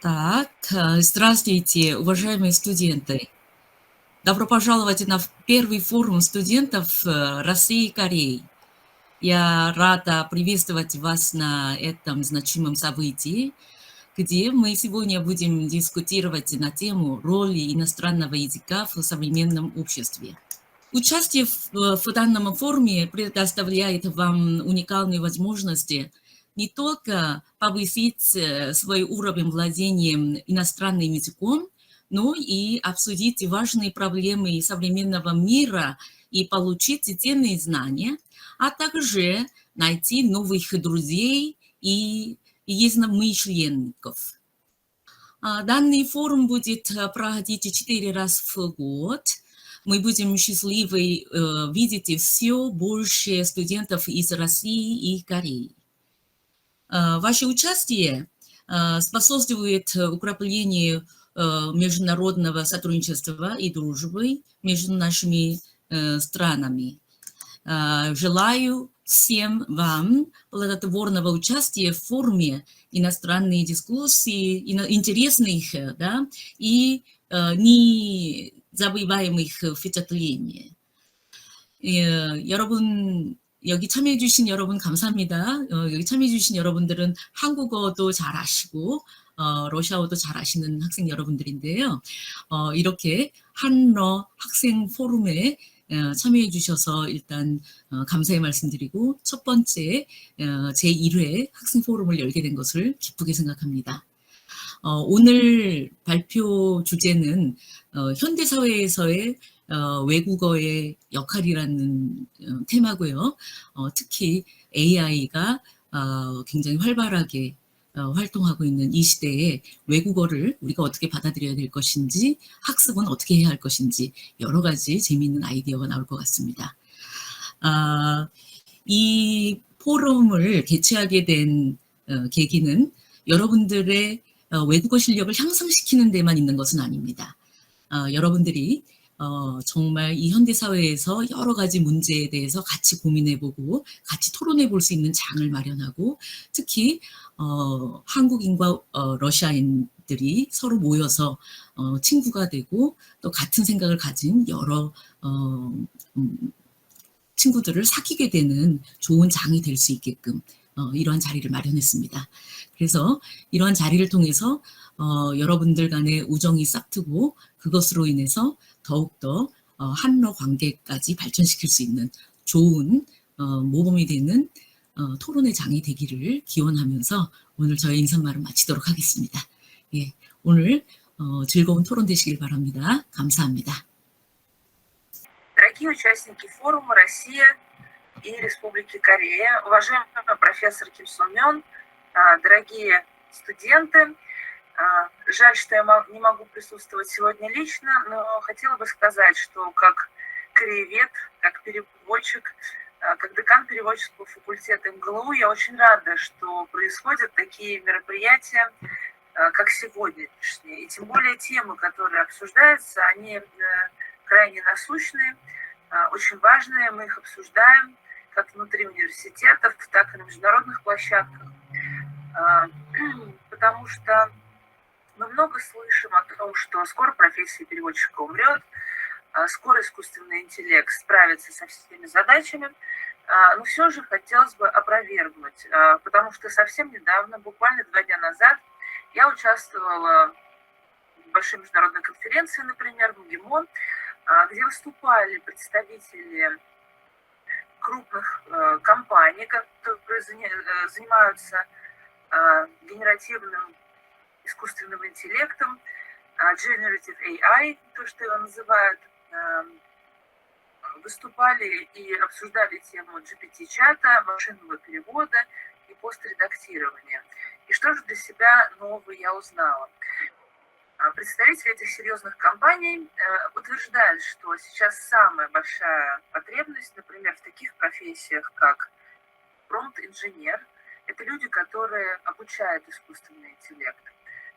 Здравствуйте, уважаемые студенты. Добро пожаловать на первый форум студентов России и Кореи. Я рада приветствовать вас на этом значимом событии, где мы сегодня будем дискутировать на тему роли иностранного языка в современном обществе. Участие в данном форуме предоставляет вам уникальные возможности не только повысить свой уровень владения иностранным языком, но и обсудить важные проблемы современного мира и получить ценные знания, а также найти новых друзей и единомышленников. Данный форум будет проходить 4 раза в год. Мы будем счастливы видеть все больше студентов из России и Кореи. Ваше участие способствует укреплению международного сотрудничества и дружбы между нашими странами. Желаю всем вам плодотворного участия в форуме иностранные дискуссии, интересных, да, и незабываемых впечатлений. 여러분 여기 참여해 주신 여러분 감사합니다. 여기 참여해 주신 여러분들은 한국어도 잘 아시고 러시아어도 잘 아시는 학생 여러분들인데요. 이렇게 한러 학생 포럼에 참여해 주셔서 일단 감사의 말씀드리고 첫 번째 제1회 학생 포럼을 열게 된 것을 기쁘게 생각합니다. 오늘 발표 주제는 현대사회에서의 외국어의 역할이라는 테마고요. 특히 AI가 굉장히 활발하게 활동하고 있는 이 시대에 외국어를 우리가 어떻게 받아들여야 될 것인지, 학습은 어떻게 해야 할 것인지 여러 가지 재미있는 아이디어가 나올 것 같습니다. 이 포럼을 개최하게 된 계기는 여러분들의 외국어 실력을 향상시키는 데만 있는 것은 아닙니다. 여러분들이 정말 이 현대사회에서 여러 가지 문제에 대해서 같이 고민해보고 같이 토론해볼 수 있는 장을 마련하고 특히 한국인과 러시아인들이 서로 모여서 친구가 되고 또 같은 생각을 가진 여러 친구들을 사귀게 되는 좋은 장이 될 수 있게끔 이러한 자리를 마련했습니다. 그래서 이러한 자리를 통해서 여러분들 간의 우정이 싹트고 그것으로 인해서 더욱더 한러 관계까지 발전시킬 수 있는 좋은 모범이 되는 토론의 장이 되기를 기원하면서 오늘 저의 인사말을 마치도록 하겠습니다. 예, 오늘 즐거운 토론 되시길 바랍니다. 감사합니다. Дорогие участники форума «Россия и Республики Корея», уважаемый профессор Ким Сон Мён, дорогие студенты, жаль, что я не могу присутствовать сегодня лично, но хотела бы сказать, что как кореевед, как переводчик, как декан переводческого факультета МГЛУ, я очень рада, что происходят такие мероприятия, как сегодняшние. И тем более темы, которые обсуждаются, они крайне насущные, очень важные, мы их обсуждаем как внутри университетов, так и на международных площадках, потому что мы много слышим о том, что скоро профессия переводчика умрет, скоро искусственный интеллект справится со всеми задачами, но все же хотелось бы опровергнуть, потому что совсем недавно, буквально 2 дня назад, я участвовала в большой международной конференции, например, в МГИМО, где выступали представители крупных компаний, которые занимаются генеративным искусственным интеллектом, Generative AI, то, что его называют, выступали и обсуждали тему GPT-чата, машинного перевода и постредактирования. И что же для себя нового я узнала? Представители этих серьезных компаний утверждают, что сейчас самая большая потребность, например, в таких профессиях, как промпт-инженер, это люди, которые обучают искусственный интеллект.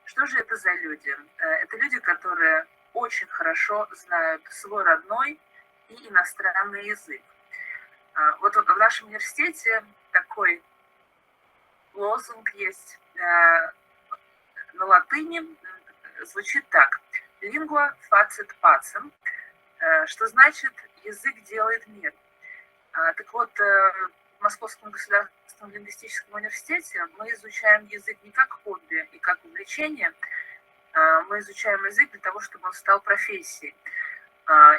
Что же это за люди? Это люди, которые очень хорошо знают свой родной и иностранный язык. Вот в нашем университете такой лозунг есть на латыни звучит так: lingua facit pacem, что значит «язык делает мир». Так вот, в Московском государственном лингвистическом университете мы изучаем язык не как хобби и как увлечение, мы изучаем язык для того, чтобы он стал профессией.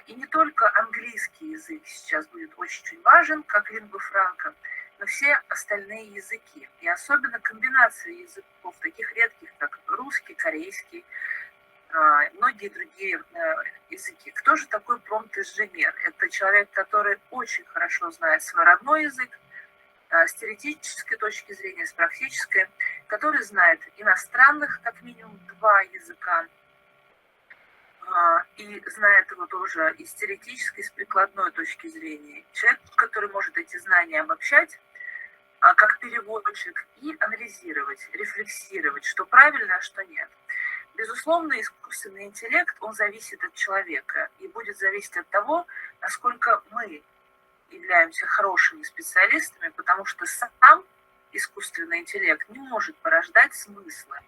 И не только английский язык сейчас будет очень важен, как лингва франка, но все остальные языки. И особенно комбинации языков, таких редких, как русский, корейский, многие другие языки. Кто же такой промпт-инженер? Это человек, который очень хорошо знает свой родной язык, с теоретической точки зрения, с практической, который знает иностранных как минимум 2 языка, и знает его тоже и с теоретической, и с прикладной точки зрения. Человек, который может эти знания обобщать, как переводчик, и анализировать, рефлексировать, что правильно, а что нет. Безусловно, искусственный интеллект, он зависит от человека и будет зависеть от того, насколько мы являемся хорошими специалистами, потому что сам искусственный интеллект не может порождать смыслы,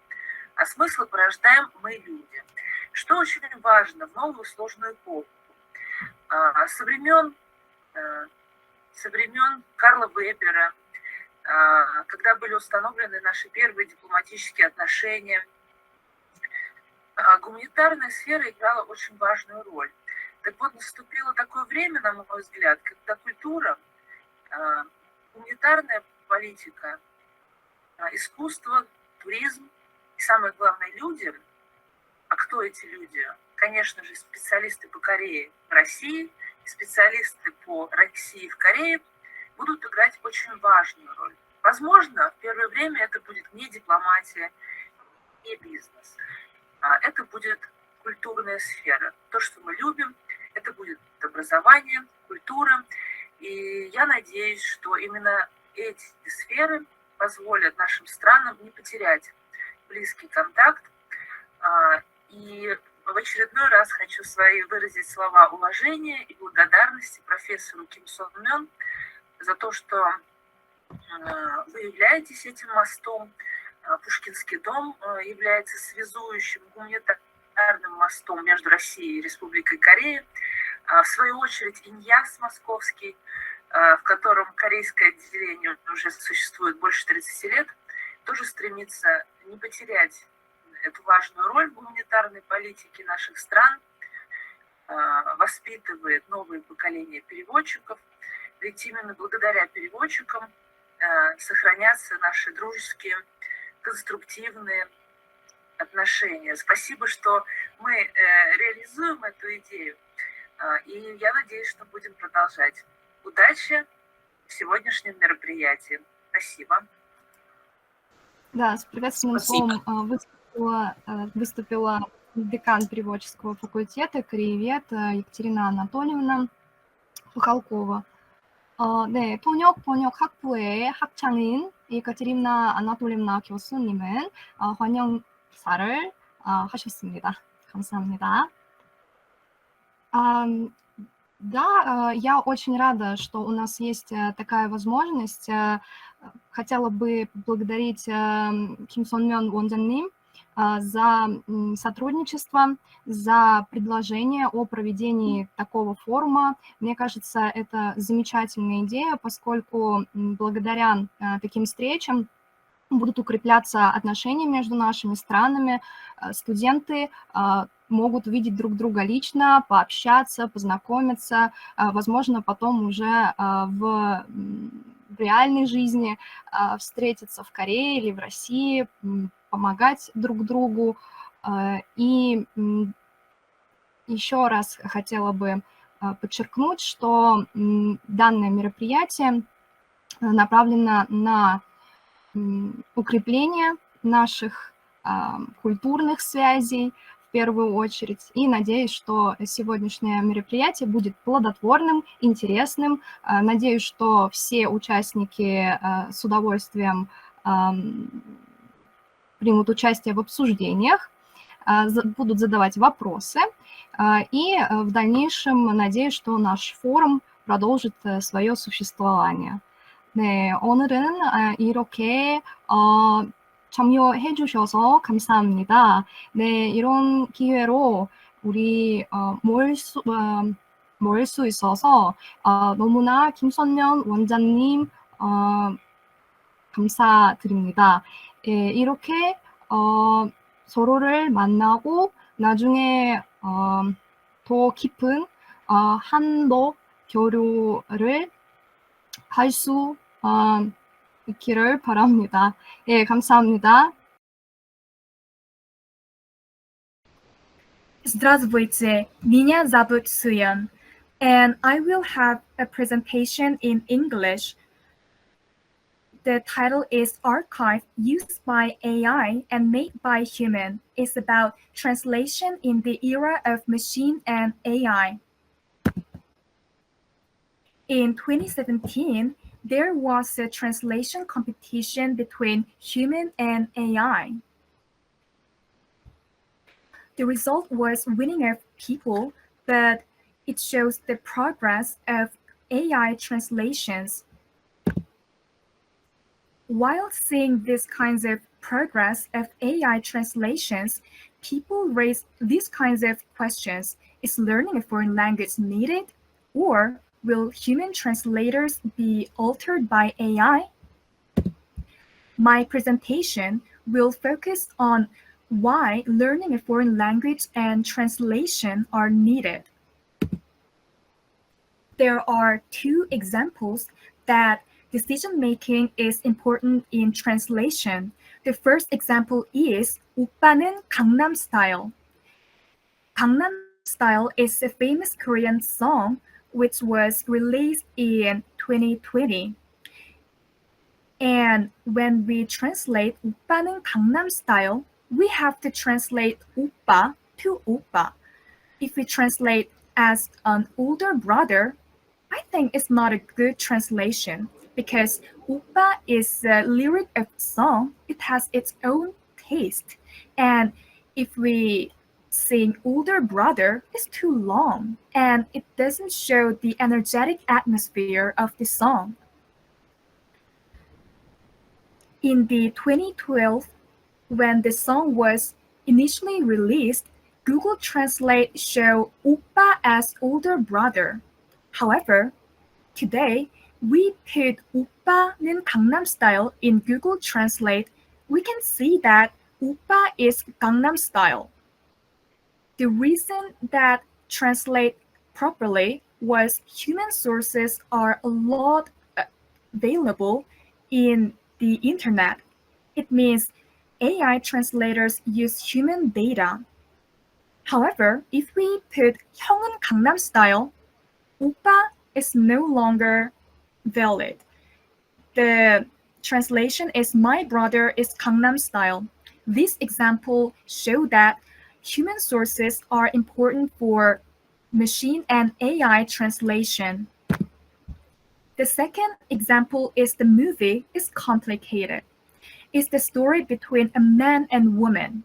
а смыслы порождаем мы, люди. Что очень важно в новую сложную эпоху. Со времен Карла Вебера, когда были установлены наши первые дипломатические отношения, гуманитарная сфера играла очень важную роль. Так вот, наступило такое время, на мой взгляд, когда культура, гуманитарная политика, искусство, туризм и, самое главное, люди. А кто эти люди? Конечно же, специалисты по Корее в России, специалисты по России в Корее будут играть очень важную роль. Возможно, в первое время это будет не дипломатия, не бизнес. Это будет культурная сфера. То, что мы любим, это будет образование, культура. И я надеюсь, что именно эти сферы позволят нашим странам не потерять близкий контакт. И в очередной раз хочу выразить слова уважения и благодарности профессору Ким Сон Мён за то, что вы являетесь этим мостом. Пушкинский дом является связующим гуманитарным мостом между Россией и Республикой Корея. В свою очередь, Иньяс московский, в котором корейское отделение уже существует больше 30 лет, тоже стремится не потерять эту важную роль в гуманитарной политике наших стран, воспитывает новые поколения переводчиков, ведь именно благодаря переводчикам сохранятся наши дружеские, конструктивные отношения. Спасибо, что мы реализуем эту идею, и я надеюсь, что будем продолжать. Удачи в сегодняшнем мероприятии. Спасибо. Да, с приветственным словом выступила декан переводческого факультета, кореевед Екатерина Анатольевна Пухалкова. 네, 통역 번역학부의 학창인 예카테리나 아나톨리나 교수님은 환영사를 하셨습니다. 감사합니다. Да, я очень рада, что у нас есть такая возможность. Хотела бы поблагодарить Ким Сон Мён 원장님 за сотрудничество, за предложение о проведении такого форума. Мне кажется, это замечательная идея, поскольку благодаря таким встречам будут укрепляться отношения между нашими странами, студенты могут увидеть друг друга лично, пообщаться, познакомиться, возможно, потом уже в реальной жизни встретиться в Корее или в России, помогать друг другу. И еще раз хотела бы подчеркнуть, что данное мероприятие направлено на укрепление наших культурных связей в первую очередь. И надеюсь, что сегодняшнее мероприятие будет плодотворным, интересным. Надеюсь, что все участники с удовольствием примут участие в обсуждениях, будут задавать вопросы. И в дальнейшем надеюсь, что наш форум продолжит свое существование. 네, 오늘은 이렇게 참여해 주셔서 감사합니다. 네, 이런 기회로 우리 모일 수 있어서 너무나 김선년 원장님 감사드립니다. 예, 이렇게 서로를 만나고 나중에 더 깊은 한독 교류를 할 수 있기를 바랍니다. 예, 감사합니다. Здравствуйте, меня зовут Суyan, and I will have a presentation in English. The title is Archive Used by AI and Made by Human. It's about translation in the era of machine and AI. In 2017, there was a translation competition between human and AI. The result was winning of people, but it shows the progress of AI translations. While seeing these kinds of progress of AI translations, people raise these kinds of questions. Is learning a foreign language needed? Or will human translators be altered by AI? My presentation will focus on why learning a foreign language and translation are needed. There are two examples that decision-making is important in translation. The first example is 오빠는 강남 Style. Gangnam Style is a famous Korean song which was released in 2020. And when we translate 오빠는 강남 Style, we have to translate 오빠 to 오빠. If we translate as an older brother, I think it's not a good translation because 오빠 is a lyric of the song. It has its own taste. And if we sing older brother, it's too long and it doesn't show the energetic atmosphere of the song. In the 2012, when the song was initially released, Google Translate showed 오빠 as older brother. However, today, we put 오빠는 Gangnam Style in Google Translate, we can see that 오빠 is Gangnam Style. The reason that translate properly was human sources are a lot available in the internet. It means AI translators use human data. However, if we put 형은 Gangnam Style, 오빠 is no longer valid. The translation is my brother is Gangnam Style. This example show that human sources are important for machine and AI translation. The second example is the movie is complicated. It's the story between a man and woman.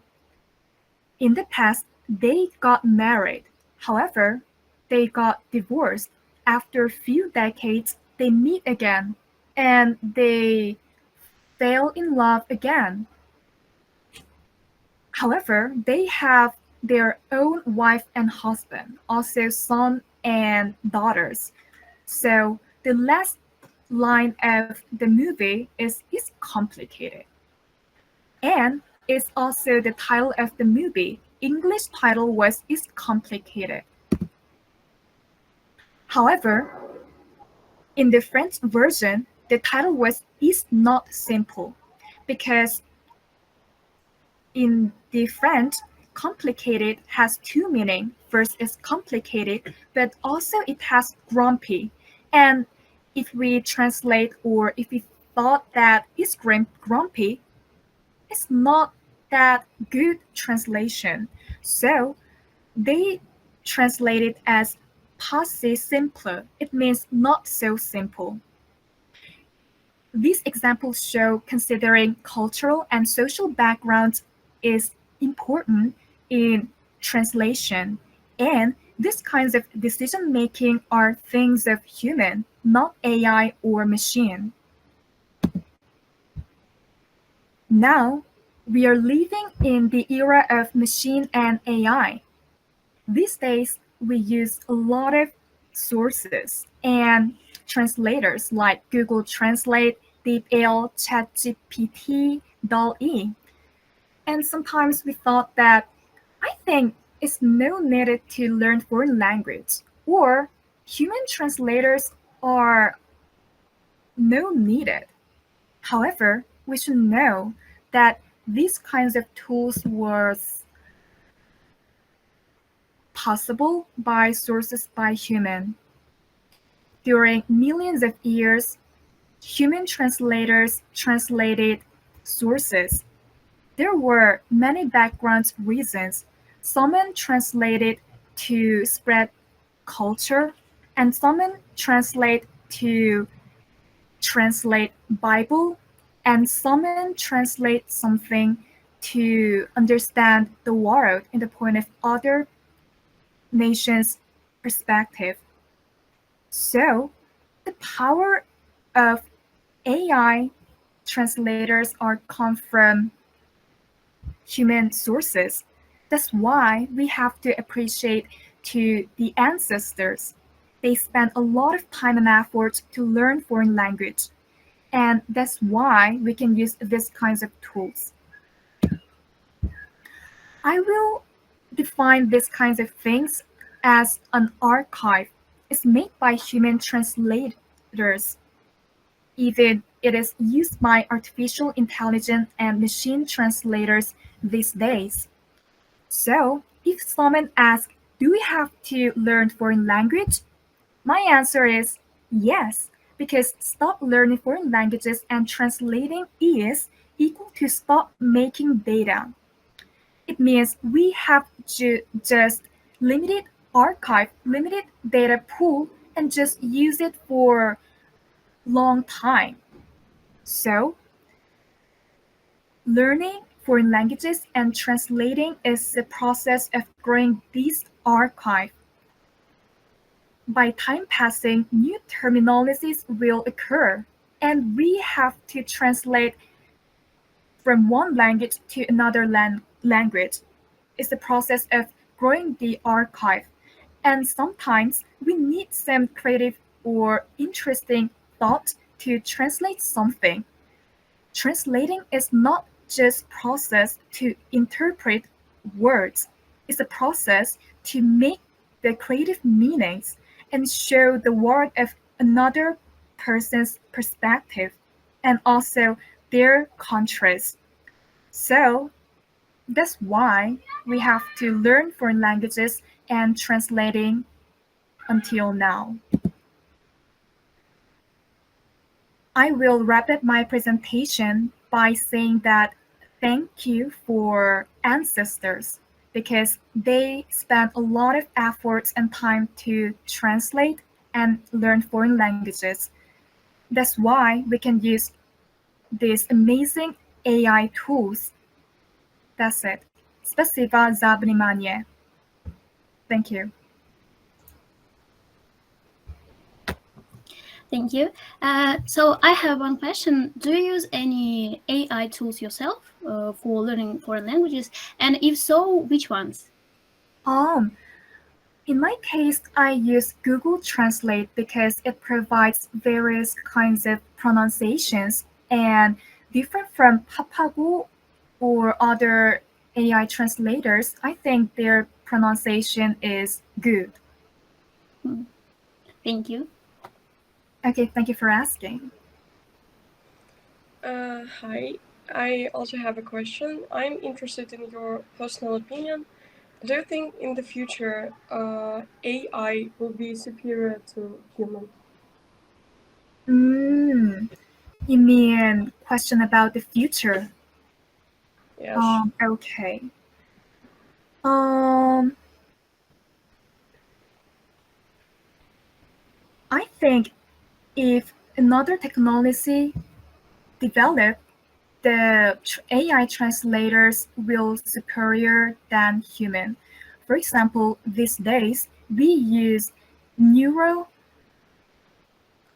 In the past, they got married. However, they got divorced. After a few decades, they meet again and they fell in love again. However, they have their own wife and husband, also son and daughters. So the last line of the movie is complicated. And it's also the title of the movie. English title was is complicated. However, in the French version, the title was is not simple because in the French, complicated has two meanings. First is complicated, but also it has grumpy. And if we translate or if we thought that it's grumpy, it's not that good translation. So they translate it as passé simple. It means not so simple. These examples show considering cultural and social backgrounds is important in translation, and these kinds of decision making are things of human, not AI or machine. Now, We are living in the era of machine and AI. These days, we use a lot of sources and translators like Google Translate, DeepL, ChatGPT, DALL-E. And sometimes we thought that I think it's no needed to learn foreign language, or human translators are no needed. However, we should know that these kinds of tools was possible by sources by human. During millions of years, human translators translated sources. There were many background reasons. Someone translated to spread culture, and someone to translate Bible, and someone translate something to understand the world in the point of other nations' perspective. So the power of AI translators are come from human sources. That's why we have to appreciate to the ancestors. They spent a lot of time and effort to learn foreign language. And that's why we can use these kinds of tools. I will define these kinds of things as an archive. It's made by human translators. Even it is used by artificial intelligence and machine translators these days. So, if someone asks, do we have to learn foreign language? My answer is yes, because stop learning foreign languages and translating is equal to stop making data. It means we have just limited archive, limited data pool, and just use it for long time. So, learning foreign languages and translating is the process of growing this archive. By time passing, new terminologies will occur, and we have to translate from one language to another language. It's the process of growing the archive, and sometimes we need some creative or interesting thought to translate something. Translating is not just process to interpret words. It's a process to make the creative meanings and show the world of another person's perspective and also their contrast. So that's why we have to learn foreign languages and translating until now. I will wrap up my presentation by saying that thank you for ancestors because they spent a lot of efforts and time to translate and learn foreign languages. That's why we can use these amazing AI tools. That's it. Спасибо за внимание. Thank you. Thank you. So I have one question. Do you use any AI tools yourself for learning foreign languages? And if so, which ones? In my case, I use Google Translate because it provides various kinds of pronunciations and different from Papago or other AI translators, I think their pronunciation is good. Thank you. Okay, thank you for asking. Hi, I also have a question. I'm interested in your personal opinion. Do you think in the future AI will be superior to human? You mean question about the future? Yes. Okay. I think if another technology developed, the AI translators will superior than human. For example, these days we use neural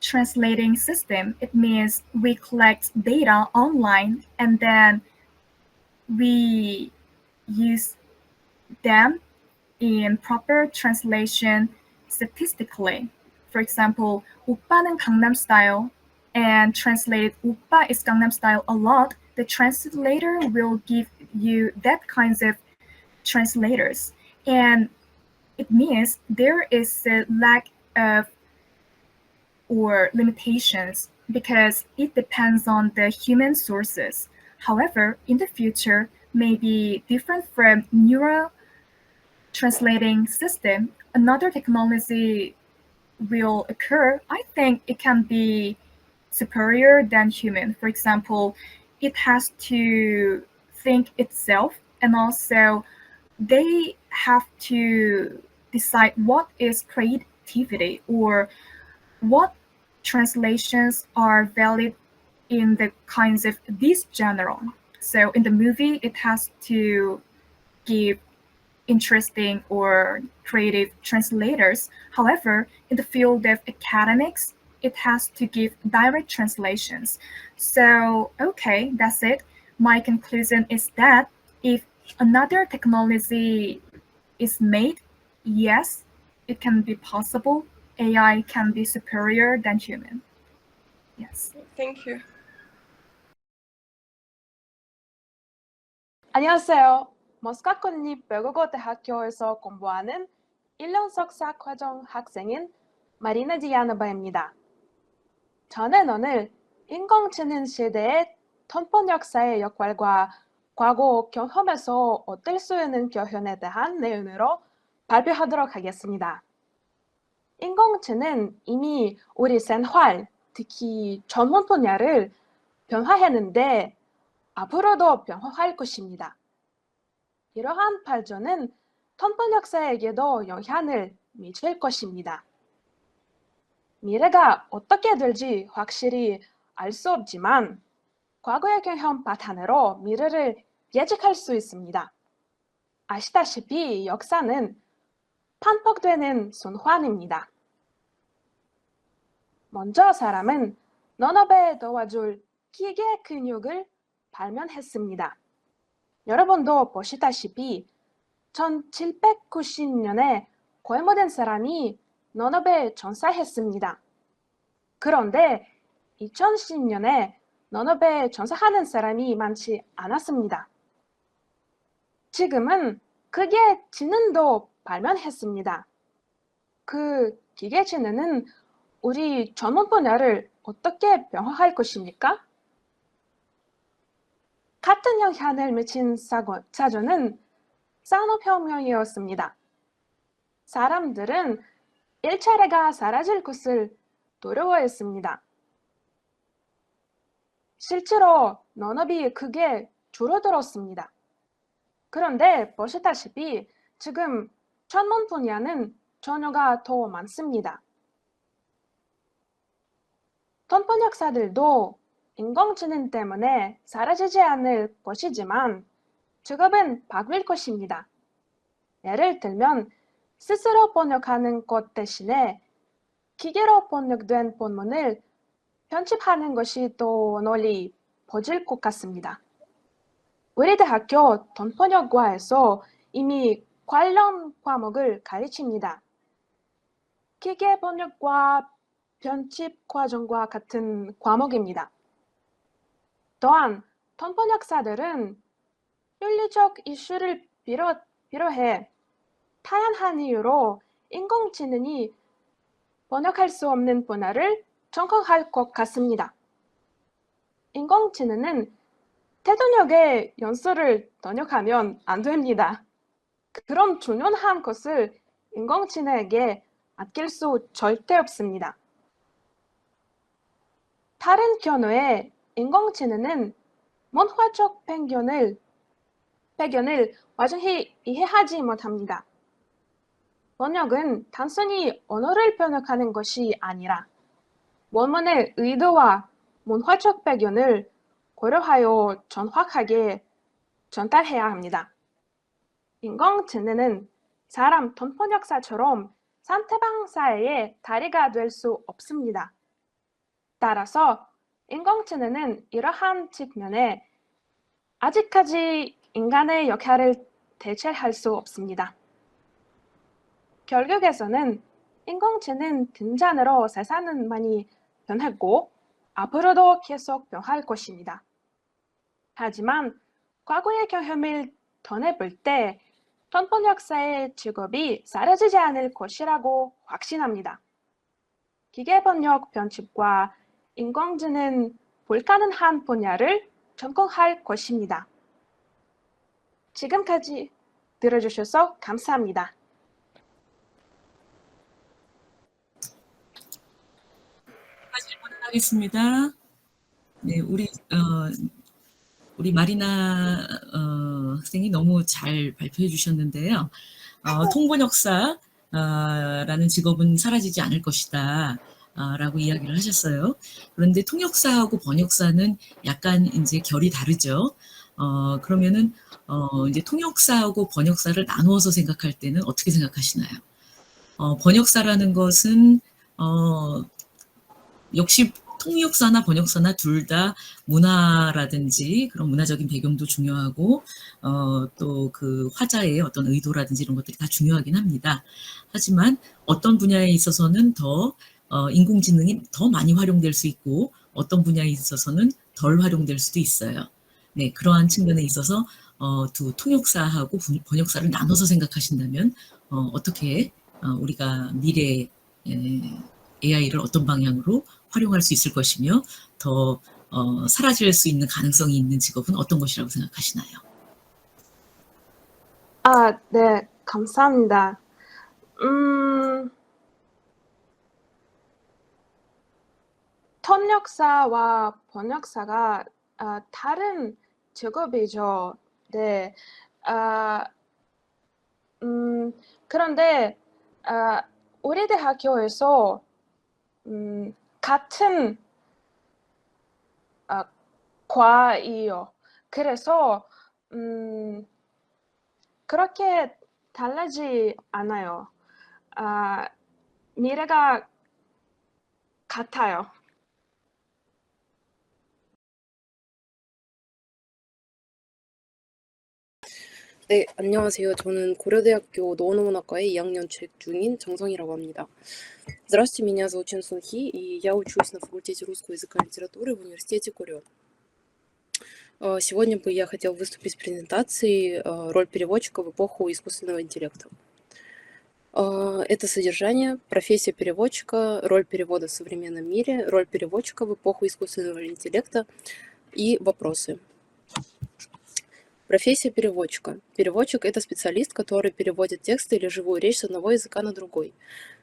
translating system. It means we collect data online and then we use them in proper translation statistically. For example, 오빠는 Gangnam Style and translated 오빠 is Gangnam Style a lot, the translator will give you that kinds of translators. And it means there is a lack of or limitations because it depends on the human sources. However, in the future, may be different from neural translating system, another technology will occur. I think it can be superior than human. For example, it has to think itself, and also they have to decide what is creativity or what translations are valid in the kinds of this genre. So in the movie, it has to give interesting or creative translators. However, in the field of academics, it has to give direct translations. So, okay, that's it. My conclusion is that if another technology is made, yes, it can be possible. AI can be superior than human. Yes. Thank you. 안녕하세요. 머스카콘립 외국어 대학교에서 공부하는 1년 석사 과정 학생인 마리나 디아나바입니다. 저는 오늘 인공지능 시대의 통번 역사의 역할과 과거 경험에서 얻을 수 있는 교훈에 대한 내용으로 발표하도록 하겠습니다. 인공지능은 이미 우리 생활, 특히 전문 분야를 변화했는데 앞으로도 변화할 것입니다. 이러한 발전은 통번 역사에게도 영향을 미칠 것입니다. 미래가 어떻게 될지 확실히 알 수 없지만 과거의 경험 바탕으로 미래를 예측할 수 있습니다. 아시다시피 역사는 반복되는 순환입니다. 먼저 사람은 논업에 도와줄 기계 근육을 발명했습니다. 여러분도 보시다시피 1790년에 고해모된 사람이 논업에 종사했습니다. 그런데 2010년에 논업에 종사하는 사람이 많지 않았습니다. 지금은 기계 지능도 발명했습니다. 그 기계 지능은 우리 전문 분야를 어떻게 변화할 것입니까? 같은 영향을 미친 사조는 산업혁명이었습니다. 사람들은 일자리가 사라질 것을 두려워했습니다. 실제로 논업이 크게 줄어들었습니다. 그런데 보시다시피 지금 전문 분야는 전혀가 더 많습니다. 통번 역사들도 인공지능 때문에 사라지지 않을 것이지만 직업은 바뀔 것입니다. 예를 들면 스스로 번역하는 것 대신에 기계로 번역된 본문을 편집하는 것이 더 널리 퍼질 것 같습니다. 우리 대학교 통번역과에서 이미 관련 과목을 가르칩니다. 기계 번역과 편집 과정과 같은 과목입니다. 또한 통번역사들은 윤리적 이슈를 비롯해 다양한 이유로 인공지능이 번역할 수 없는 분야를 전공할 것 같습니다. 인공지능은 태동역의 연수를 번역하면 안 됩니다. 그런 중요한 것을 인공지능에게 맡길 수 절대 없습니다. 다른 경우에 인공지능은 문화적 배경을 완전히 이해하지 못합니다. 번역은 단순히 언어를 번역하는 것이 아니라 원문의 의도와 문화적 배경을 고려하여 정확하게 전달해야 합니다. 인공지능은 사람 통번역사처럼 상대방 사이의 다리가 될 수 없습니다. 따라서 인공지능은 이러한 측면에 아직까지 인간의 역할을 대체할 수 없습니다. 결국에서는 인공지능 등장으로 세상은 많이 변했고 앞으로도 계속 변할 것입니다. 하지만 과거의 경험을 더해볼 때 통번역사의 직업이 사라지지 않을 것이라고 확신합니다. 기계번역 편집과 인공지능 불가능한 분야를 전공할 것입니다. 지금까지 들어주셔서 감사합니다. 질문하겠습니다. 네, 우리 마리나 학생이 너무 잘 발표해 주셨는데요. 통번역사라는 직업은 사라지지 않을 것이다. 라고 이야기를 하셨어요. 그런데 통역사하고 번역사는 약간 이제 결이 다르죠. 그러면은 이제 통역사하고 번역사를 나누어서 생각할 때는 어떻게 생각하시나요? 번역사라는 것은 역시 통역사나 번역사나 둘 다 문화라든지 그런 문화적인 배경도 중요하고 또 그 화자의 어떤 의도라든지 이런 것들이 다 중요하긴 합니다. 하지만 어떤 분야에 있어서는 더 인공지능이 더 많이 활용될 수 있고 어떤 분야에 있어서는 덜 활용될 수도 있어요. 네, 그러한 측면에 있어서 두 통역사하고 번역사를 나눠서 생각하신다면 어떻게 우리가 미래에 AI를 어떤 방향으로 활용할 수 있을 것이며 더 사라질 수 있는 가능성이 있는 직업은 어떤 것이라고 생각하시나요? 네, 감사합니다. 통역사와 번역사가 다른 직업이죠. 네. 그런데 우리 대학교에서 같은 과이요. 그래서 그렇게 달라지 않아요. 미래가 같아요. 네, 안녕하세요. 저는 고려대학교 노원어문학과의 2학년 재학 중인 정성이라고 합니다. Здравствуйте, меня зовут Чен Сун Хи, и я учусь на факультете русского языка и литературы в университете Курё. Сегодня бы я хотела выступить с презентацией «Роль переводчика в эпоху искусственного интеллекта». Это содержание, профессия переводчика, роль перевода в современном мире, роль переводчика в эпоху искусственного интеллекта и вопросы. Профессия переводчика. Переводчик – это специалист, который переводит тексты или живую речь с одного языка на другой.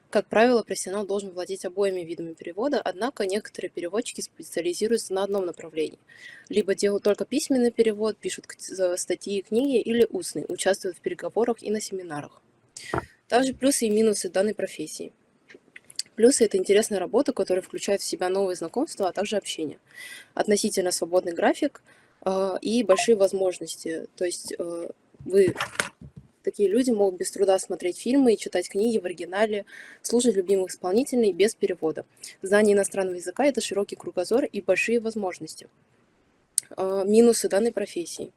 Как правило, профессионал должен владеть обоими видами перевода, однако некоторые переводчики специализируются на одном направлении. Либо делают только письменный перевод, пишут статьи и книги, или устный, участвуют в переговорах и на семинарах. Также плюсы и минусы данной профессии. Плюсы – это интересная работа, которая включает в себя новые знакомства, а также общение. Относительно свободный график и большие возможности. То есть такие люди могут без труда смотреть фильмы и читать книги в оригинале, слушать любимых исполнителей без перевода. Знание иностранного языка – это широкий кругозор и большие возможности. Минусы данной профессии.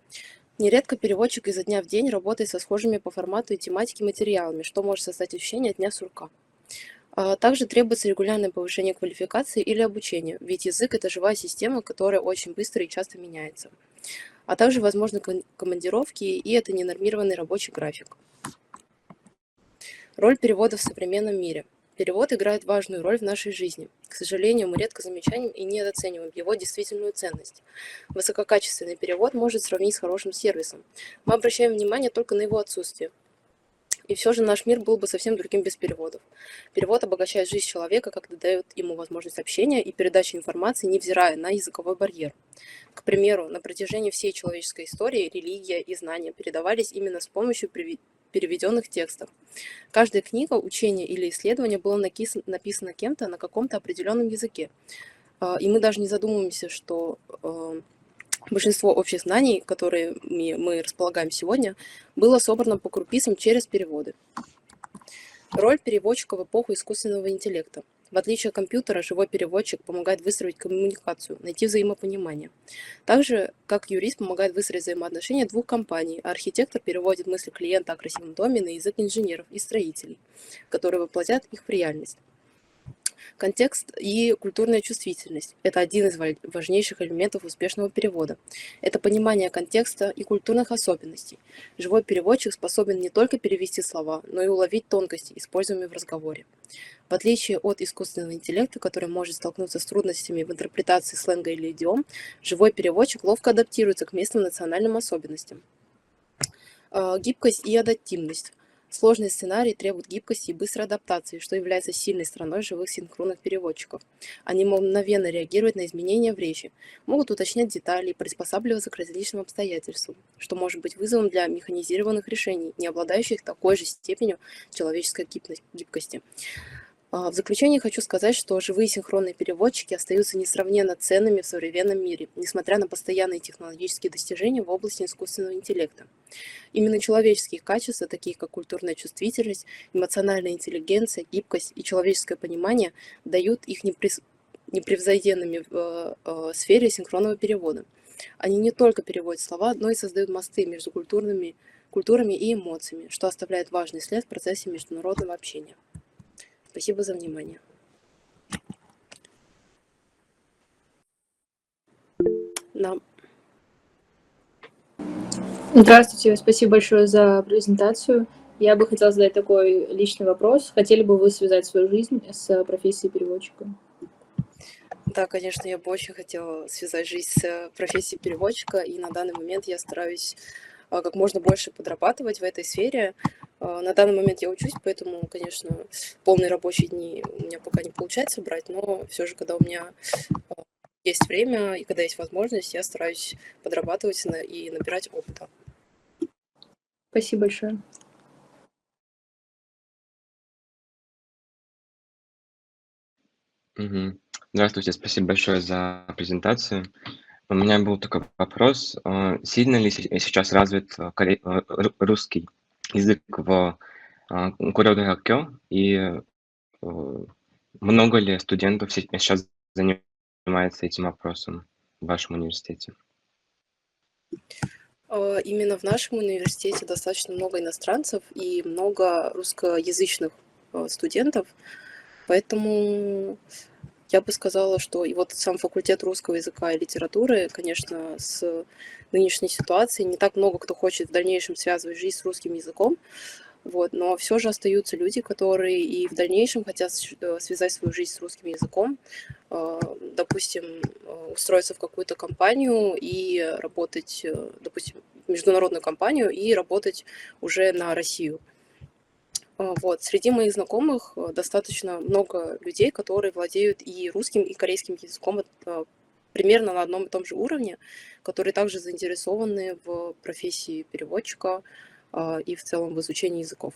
Нередко переводчик изо дня в день работает со схожими по формату и тематике материалами, что может создать ощущение дня сурка. Также требуется регулярное повышение квалификации или обучения, ведь язык – это живая система, которая очень быстро и часто меняется. А также возможны командировки, и это ненормированный рабочий график. Роль перевода в современном мире. Перевод играет важную роль в нашей жизни. К сожалению, мы редко замечаем и недооцениваем его действительную ценность. Высококачественный перевод может сравнить с хорошим сервисом. Мы обращаем внимание только на его отсутствие. И все же наш мир был бы совсем другим без переводов. Перевод обогащает жизнь человека, когда дает ему возможность общения и передачи информации, невзирая на языковой барьер. К примеру, на протяжении всей человеческой истории религия и знания передавались именно с помощью переведенных текстов. Каждая книга, учение или исследование было написано кем-то на каком-то определенном языке. И мы даже не задумываемся, что большинство общих знаний, которыми мы располагаем сегодня, было собрано по крупицам через переводы. Роль переводчика в эпоху искусственного интеллекта. В отличие от компьютера, живой переводчик помогает выстроить коммуникацию, найти взаимопонимание. Также, как юрист помогает выстроить взаимоотношения двух компаний, а архитектор переводит мысли клиента о красивом доме на язык инженеров и строителей, которые воплотят их в реальность. Контекст и культурная чувствительность – это один из важнейших элементов успешного перевода. Это понимание контекста и культурных особенностей. Живой переводчик способен не только перевести слова, но и уловить тонкости, используемые в разговоре. В отличие от искусственного интеллекта, который может столкнуться с трудностями в интерпретации сленга или идиом, живой переводчик ловко адаптируется к местным национальным особенностям. Гибкость и адаптивность. Сложные сценарии требуют гибкости и быстрой адаптации, что является сильной стороной живых синхронных переводчиков. Они мгновенно реагируют на изменения в речи, могут уточнять детали и приспосабливаться к различным обстоятельствам, что может быть вызовом для механизированных решений, не обладающих такой же степенью человеческой гибкости. В заключение хочу сказать, что живые синхронные переводчики остаются несравненно ценными в современном мире, несмотря на постоянные технологические достижения в области искусственного интеллекта. Именно человеческие качества, такие как культурная чувствительность, эмоциональная интеллигенция, гибкость и человеческое понимание, дают их непревзойденными в сфере синхронного перевода. Они не только переводят слова, но и создают мосты между культурами и эмоциями, что оставляет важный след в процессе международного общения. Спасибо за внимание. Да. Здравствуйте, спасибо большое за презентацию. Я бы хотела задать такой личный вопрос. Хотели бы вы связать свою жизнь с профессией переводчика? Да, конечно, я бы очень хотела связать жизнь с профессией переводчика, и на данный момент я стараюсь как можно больше подрабатывать в этой сфере. На данный момент я учусь, поэтому, конечно, полные рабочие дни у меня пока не получается брать, но все же, когда у меня есть время и когда есть возможность, я стараюсь подрабатывать и набирать опыта. Спасибо большое. Здравствуйте, спасибо большое за презентацию. У меня был такой вопрос. Сильно ли сейчас развит русский язык в Курёдэ-гаккё? И много ли студентов сейчас занимается этим вопросом в вашем университете? Именно в нашем университете достаточно много иностранцев и много русскоязычных студентов, поэтому я бы сказала, что и вот сам факультет русского языка и литературы, конечно, с нынешней ситуацией не так много кто хочет в дальнейшем связывать жизнь с русским языком, вот, но все же остаются люди, которые и в дальнейшем хотят связать свою жизнь с русским языком, допустим, устроиться в какую-то компанию и работать, допустим, в международную компанию и работать уже на Россию. Вот. Среди моих знакомых достаточно много людей, которые владеют и русским, и корейским языком примерно на одном и том же уровне, которые также заинтересованы в профессии переводчика и в целом в изучении языков.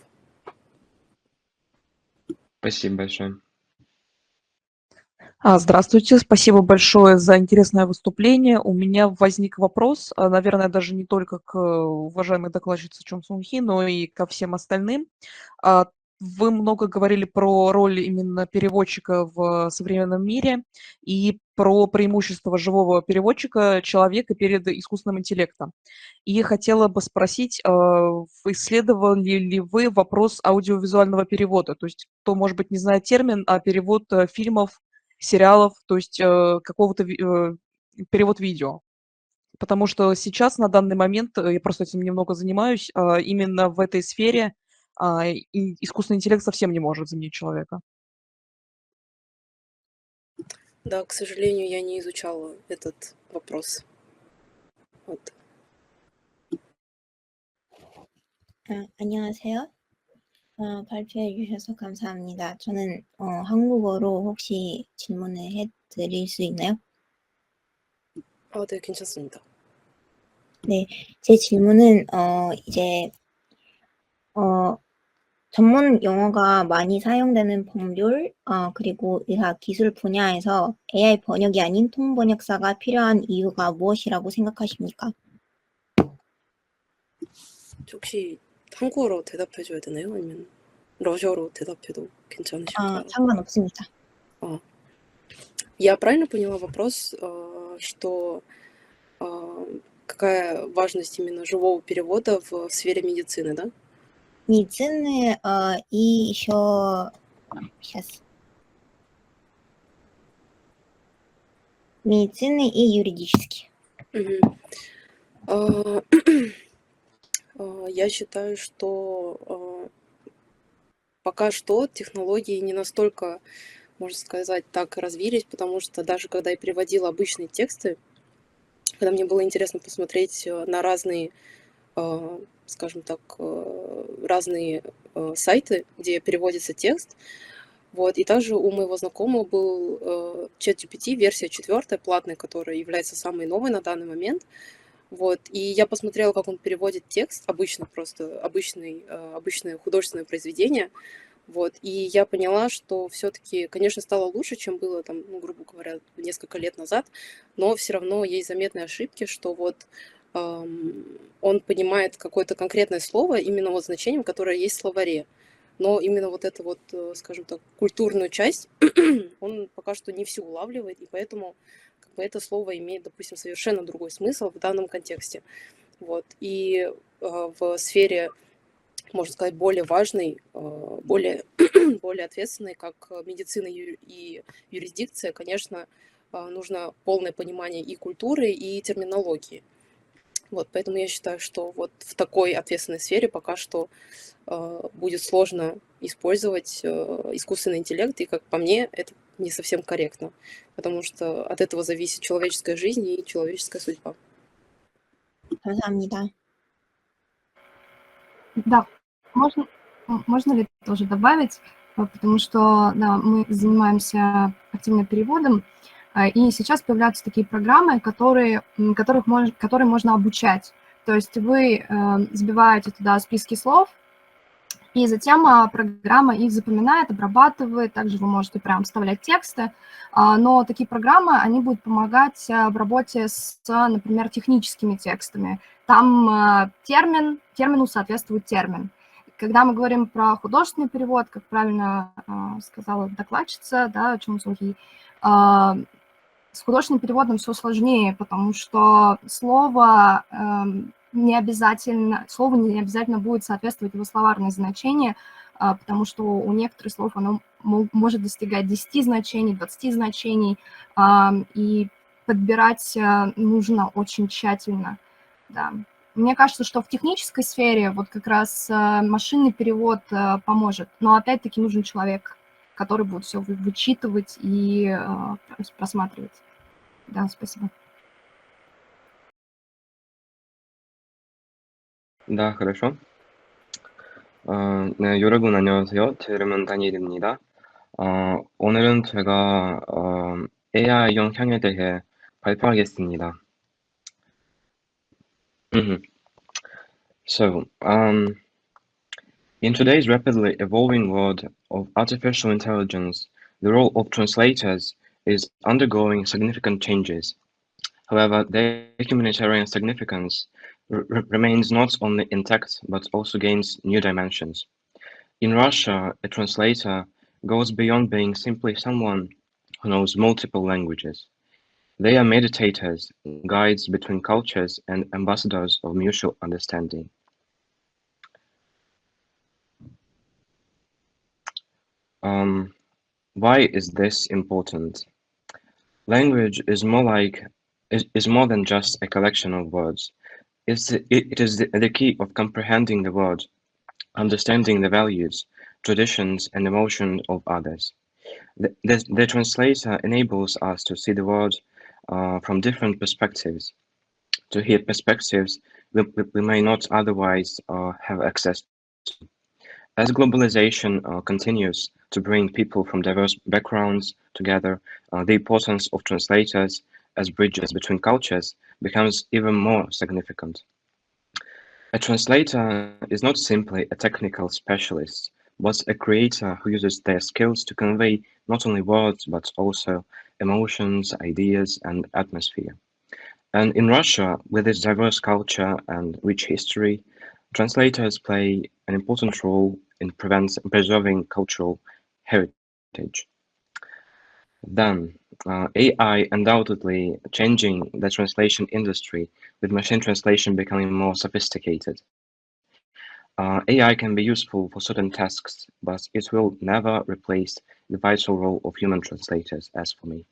Спасибо большое. Здравствуйте, спасибо большое за интересное выступление. У меня возник вопрос, наверное, даже не только к уважаемой докладчице Чон Сун Хи, но и ко всем остальным. Вы много говорили про роль именно переводчика в современном мире и про преимущество живого переводчика человека перед искусственным интеллектом. И хотела бы спросить, исследовали ли вы вопрос аудиовизуального перевода? То есть, кто, может быть, не знает термин, а перевод фильмов, сериалов, то есть какого-то перевод видео. Потому что сейчас, на данный момент, я просто этим немного занимаюсь, именно в этой сфере искусственный интеллект совсем не может заменить человека. Да, к сожалению, я не изучала этот вопрос. Вот. 안녕하세요. 발표해 주셔서 감사합니다. 저는 한국어로 혹시 질문을 해드릴 수 있나요? 네, 괜찮습니다. 네, 제 질문은 이제 전문 용어가 많이 사용되는 법률 그리고 의학 기술 분야에서 AI 번역이 아닌 통번역사가 필요한 이유가 무엇이라고 생각하십니까? 혹시 한국어로 대답해줘야 되나요? 아니면 러시아로 대답해도 괜찮으실까요? 상관없습니다. Я правильно поняла вопрос, что какая важность именно живого перевода в сфере медицины, да? медицины и еще сейчас медицины и юридический. Мгм. Я считаю, что пока что технологии не настолько, можно сказать, так развились, потому что даже когда я переводила обычные тексты, когда мне было интересно посмотреть на разные, скажем так, разные сайты, где переводится текст, вот, и также у моего знакомого был ChatGPT версия 4, платная, которая является самой новой на данный момент. Вот, и я посмотрела, как он переводит текст, обычно просто обычное художественное произведение. Вот, и я поняла, что все-таки, конечно, стало лучше, чем было там, ну, грубо говоря, несколько лет назад, но все равно есть заметные ошибки, что вот он понимает какое-то конкретное слово именно вот значением, которое есть в словаре. Но именно вот эту вот, скажем так, культурную часть он пока что не всю улавливает, и поэтому как бы это слово имеет, допустим, совершенно другой смысл в данном контексте. Вот. И в сфере, можно сказать, более важной, более ответственной, как медицина и юрисдикция, конечно, нужно полное понимание и культуры, и терминологии. Вот, поэтому я считаю, что вот в такой ответственной сфере пока что будет сложно использовать искусственный интеллект, и, как по мне, это не совсем корректно, потому что от этого зависит человеческая жизнь и человеческая судьба. 감사합니다. Да, можно ли тоже добавить, потому что да, мы занимаемся активно переводом, и сейчас появляются такие программы, которые можно обучать. То есть вы забиваете туда списки слов, и затем программа их запоминает, обрабатывает. Также вы можете прям вставлять тексты. Но такие программы, они будут помогать в работе с, например, техническими текстами. Там термину соответствует термин. Когда мы говорим про художественный перевод, как правильно сказала докладчица, да, Чон Сун-Хи, с художественным переводом все сложнее, потому что слово не обязательно будет соответствовать его словарное значение, потому что у некоторых слов оно может достигать 10 значений, 20 значений, и подбирать нужно очень тщательно. Да. Мне кажется, что в технической сфере вот как раз машинный перевод поможет, но опять-таки нужен человек, который будет все вычитывать и просматривать. Да, спасибо. Да, хорошо. 네, 여러분 안녕하세요. 제 이름은 다니엘입니다. 오늘은 제가 AI형 향에 대해 발표하겠습니다. So, in today's rapidly evolving world of artificial intelligence, the role of translators is undergoing significant changes. However, their humanitarian significance remains not only intact, but also gains new dimensions. In Russia, a translator goes beyond being simply someone who knows multiple languages. They are meditators, guides between cultures, and ambassadors of mutual understanding. Why is this important? Language is more than just a collection of words. It is the key of comprehending the world, understanding the values, traditions, and emotions of others. The translator enables us to see the world from different perspectives, to hear perspectives we may not otherwise have access to. As globalization continues to bring people from diverse backgrounds together, the importance of translators as bridges between cultures becomes even more significant. A translator is not simply a technical specialist, but a creator who uses their skills to convey not only words, but also emotions, ideas, and atmosphere. And in Russia, with its diverse culture and rich history, translators play an important role in preserving cultural heritage. Then, AI undoubtedly changing the translation industry, with machine translation becoming more sophisticated. AI can be useful for certain tasks, but it will never replace the vital role of human translators, as for me.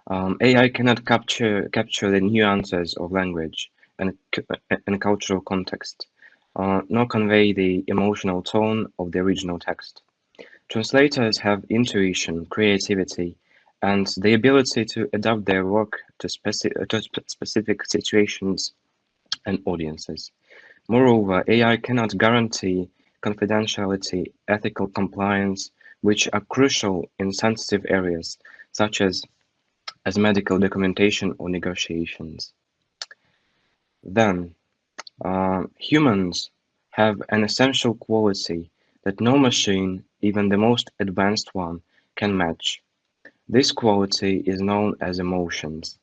AI cannot capture the nuances of language and cultural context, nor convey the emotional tone of the original text. Translators have intuition, creativity, and the ability to adapt their work to specific situations and audiences. Moreover, AI cannot guarantee confidentiality, ethical compliance, which are crucial in sensitive areas such as medical documentation or negotiations. Then, humans have an essential quality that no machine, even the most advanced one, can match. This quality is known as emotions.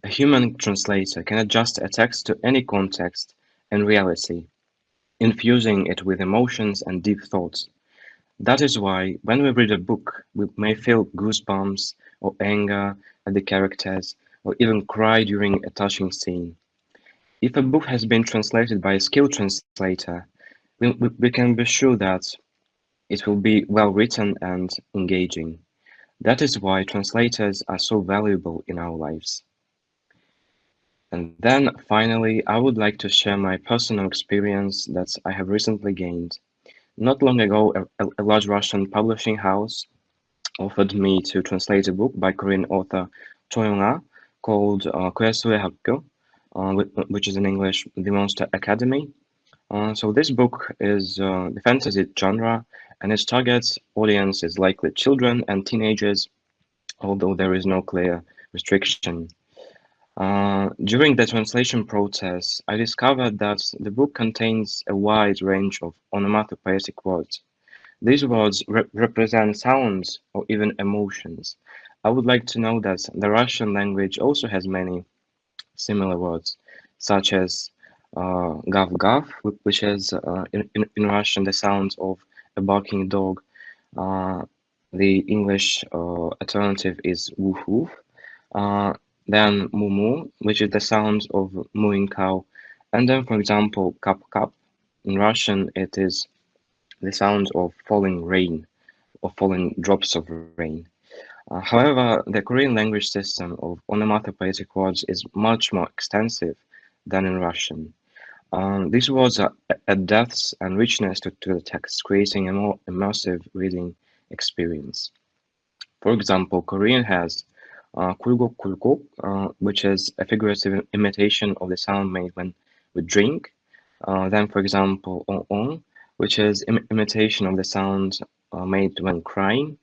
A human translator can adjust a text to any context and reality, infusing it with emotions and deep thoughts. That is why, when we read a book, we may feel goosebumps or anger at the characters, or even cry during a touching scene. If a book has been translated by a skilled translator, we can be sure that it will be well written and engaging. That is why translators are so valuable in our lives. And then finally, I would like to share my personal experience that I have recently gained. Not long ago, a large Russian publishing house offered me to translate a book by Korean author Choi Young-ah called Koyasu의 학교, which is in English The Monster Academy. So this book is the fantasy genre, and its target audience is likely children and teenagers, although there is no clear restriction. During the translation process, I discovered that the book contains a wide range of onomatopoetic words. These words represent sounds or even emotions. I would like to know that the Russian language also has many similar words, such as gav-gav, which is in Russian the sound of a barking dog. The English alternative is woof-woof. Then moo-moo, which is the sound of mooing cow. And then, for example, kap-kap. In Russian, it is the sound of falling rain or falling drops of rain. However, the Korean language system of onomatopoetic words is much more extensive than in Russian. These words add depth and richness to the text, creating a more immersive reading experience. For example, Korean has kulgok kulgok, which is a figurative imitation of the sound made when we drink. Then, for example, ong, which is imitation of the sound made when crying.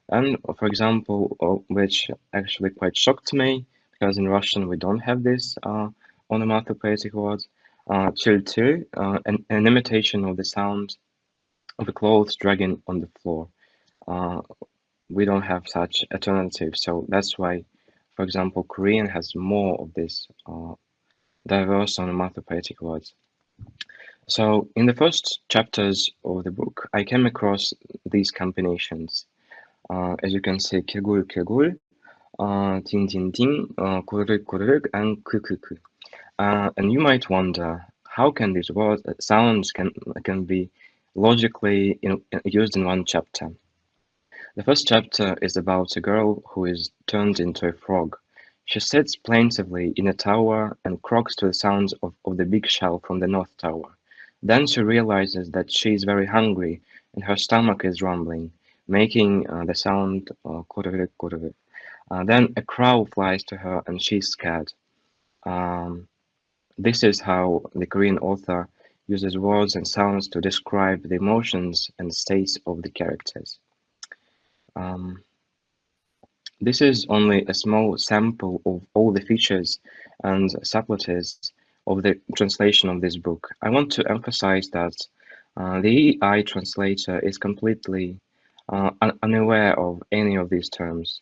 And for example, which actually quite shocked me, because in Russian we don't have this onomatopoetic words, til, an imitation of the sound of the clothes dragging on the floor. We don't have such alternatives, so that's why, for example, Korean has more of this diverse onomatopoetic words. So in the first chapters of the book, I came across these combinations. As you can see, 개굴, 개굴, 딩, 고르륵, 고르륵, and 크크크. And you might wonder, how can these words, sounds can be logically used in one chapter? The first chapter is about a girl who is turned into a frog. She sits plaintively in a tower and croaks to the sounds of the big shell from the north tower. Then she realizes that she is very hungry and her stomach is rumbling, making the sound korurik, korurik. Then a crow flies to her and she's scared. This is how the Korean author uses words and sounds to describe the emotions and states of the characters. This is only a small sample of all the features and subtleties of the translation of this book. I want to emphasize that the AI translator is completely unaware of any of these terms.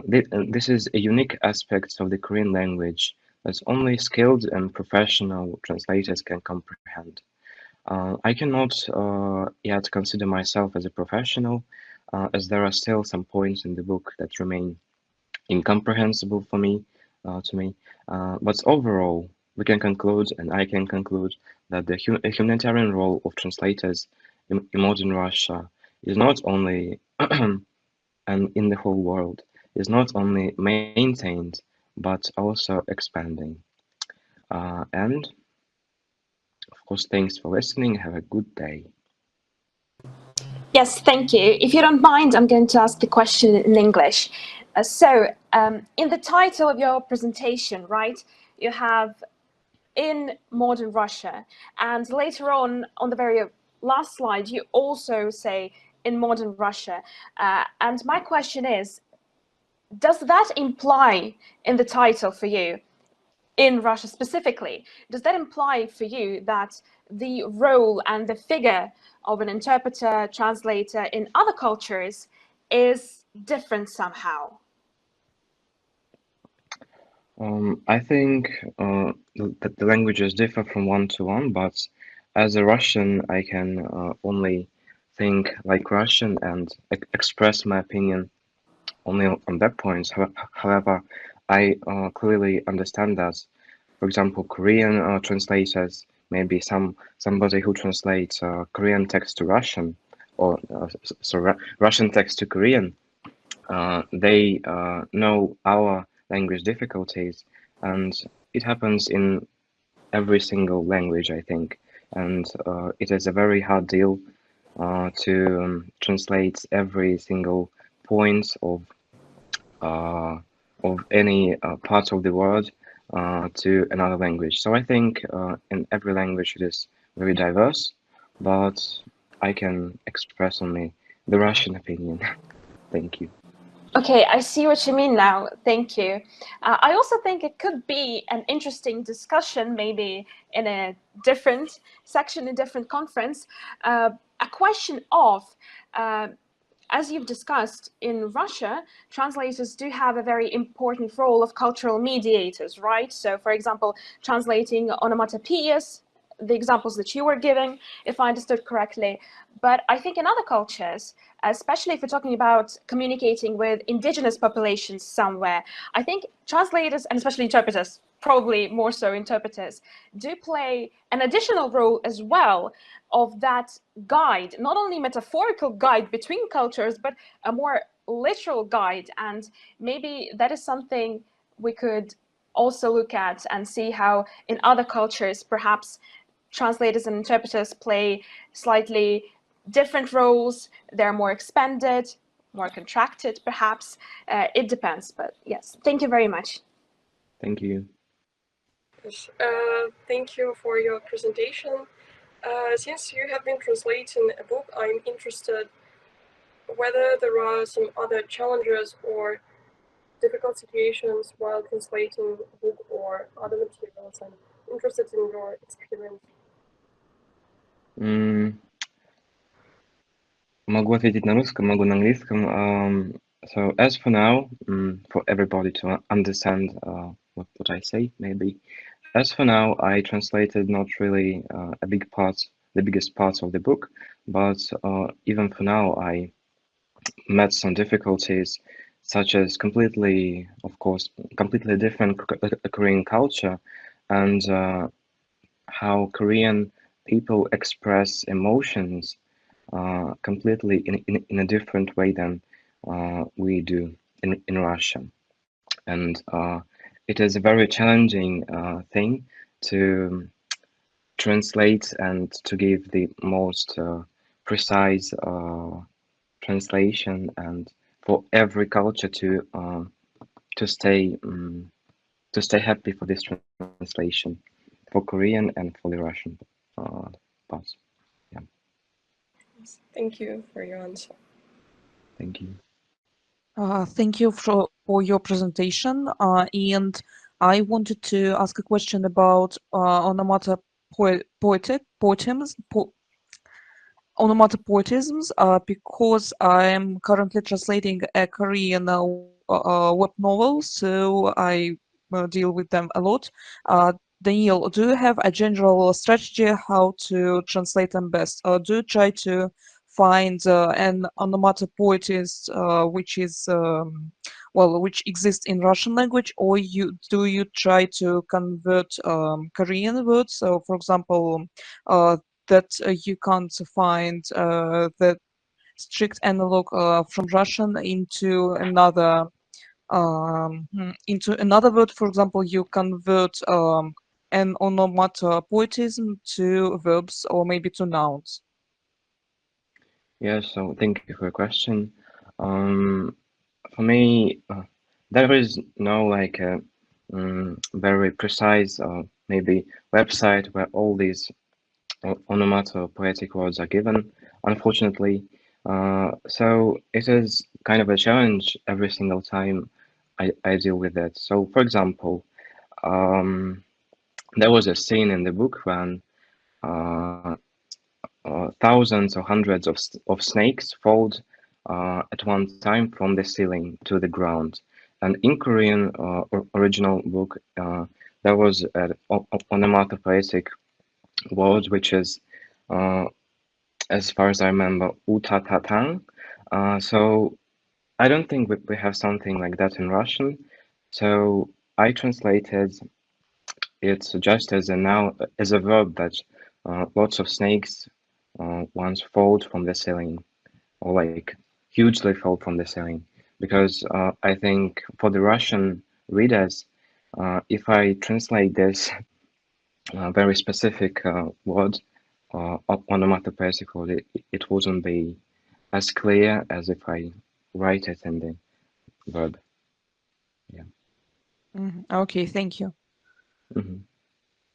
This is a unique aspect of the Korean language that only skilled and professional translators can comprehend. I cannot yet consider myself as a professional, as there are still some points in the book that remain incomprehensible for me, to me. But overall, we can conclude, and I can conclude, that the humanitarian role of translators in modern Russia is not only, and in the whole world, is not only maintained, but also expanding. And of course, thanks for listening. Have a good day. Yes, thank you. If you don't mind, I'm going to ask the question in English. In the title of your presentation, right, you have in modern Russia, and later on the very last slide, you also say in modern Russia. And my question is, does that imply in the title for you, in Russia specifically, does that imply for you that the role and the figure of an interpreter, translator in other cultures is different somehow? I think that the languages differ from one to one, but as a Russian, I can only think like Russian and express my opinion only on that point. However, I clearly understand that, for example, Korean translators, maybe somebody who translates Korean text to Russian, or Russian text to Korean, they know our language difficulties, and it happens in every single language, I think. And it is a very hard deal to translate every single point of any part of the word to another language. So I think in every language it is very diverse, but I can express only the Russian opinion. Thank you. Okay, I see what you mean now. Thank you. I also think it could be an interesting discussion, maybe in a different section, a different conference, a question of, as you've discussed, in Russia, translators do have a very important role of cultural mediators, right? So, for example, translating onomatopoeias, the examples that you were giving, if I understood correctly. But I think in other cultures, especially if we're talking about communicating with indigenous populations somewhere, I think translators, and especially interpreters, probably more so interpreters, do play an additional role as well of that guide, not only metaphorical guide between cultures, but a more literal guide. And maybe that is something we could also look at and see how in other cultures, perhaps translators and interpreters play slightly different roles. They're more expanded, more contracted, perhaps. It depends, but yes, thank you very much. Thank you. Yes, thank you for your presentation. Since you have been translating a book, I'm interested whether there are some other challenges or difficult situations while translating a book or other materials. I'm interested in your experience. Могу ответить на русском, могу на английском. So as for now, for everybody to understand what I say, maybe. As for now, I translated not really the biggest parts of the book, but even for now, I met some difficulties, such as completely different Korean culture, and how Korean people express emotions completely in a different way than we do in Russia. And it is a very challenging thing to translate and to give the most precise translation, and for every culture to stay happy for this translation, for Korean and for the Russian parts. Yeah. Thank you for your answer. Thank you. Thank you for your presentation. And I wanted to ask a question about onomatopoetisms, because I'm currently translating a Korean web novel, so I deal with them a lot. Daniil, do you have a general strategy how to translate them best? Or do you try to find an onomatopoeias which is which exists in Russian language, or do you try to convert Korean words? So, for example, that you can't find the strict analog from Russian into another word. For example, you convert an onomatopoetism to verbs or maybe to nouns. Yeah, so thank you for your question. For me, there is no like very precise maybe website where all these onomatopoetic words are given, unfortunately. So it is kind of a challenge every single time I deal with it. So, for example, there was a scene in the book when thousands or hundreds of snakes fold at one time from the ceiling to the ground. And in Korean original book, there was an onomatopoetic word which is, as far as I remember, utatatang. So I don't think we have something like that in Russian. So I translated it just as a noun, as a verb that lots of snakes once fold from the ceiling, or like hugely fall from the ceiling. Because I think for the Russian readers, if I translate this very specific word, onomatopoeic word, it wouldn't be as clear as if I write it in the verb. Yeah. Okay, thank you.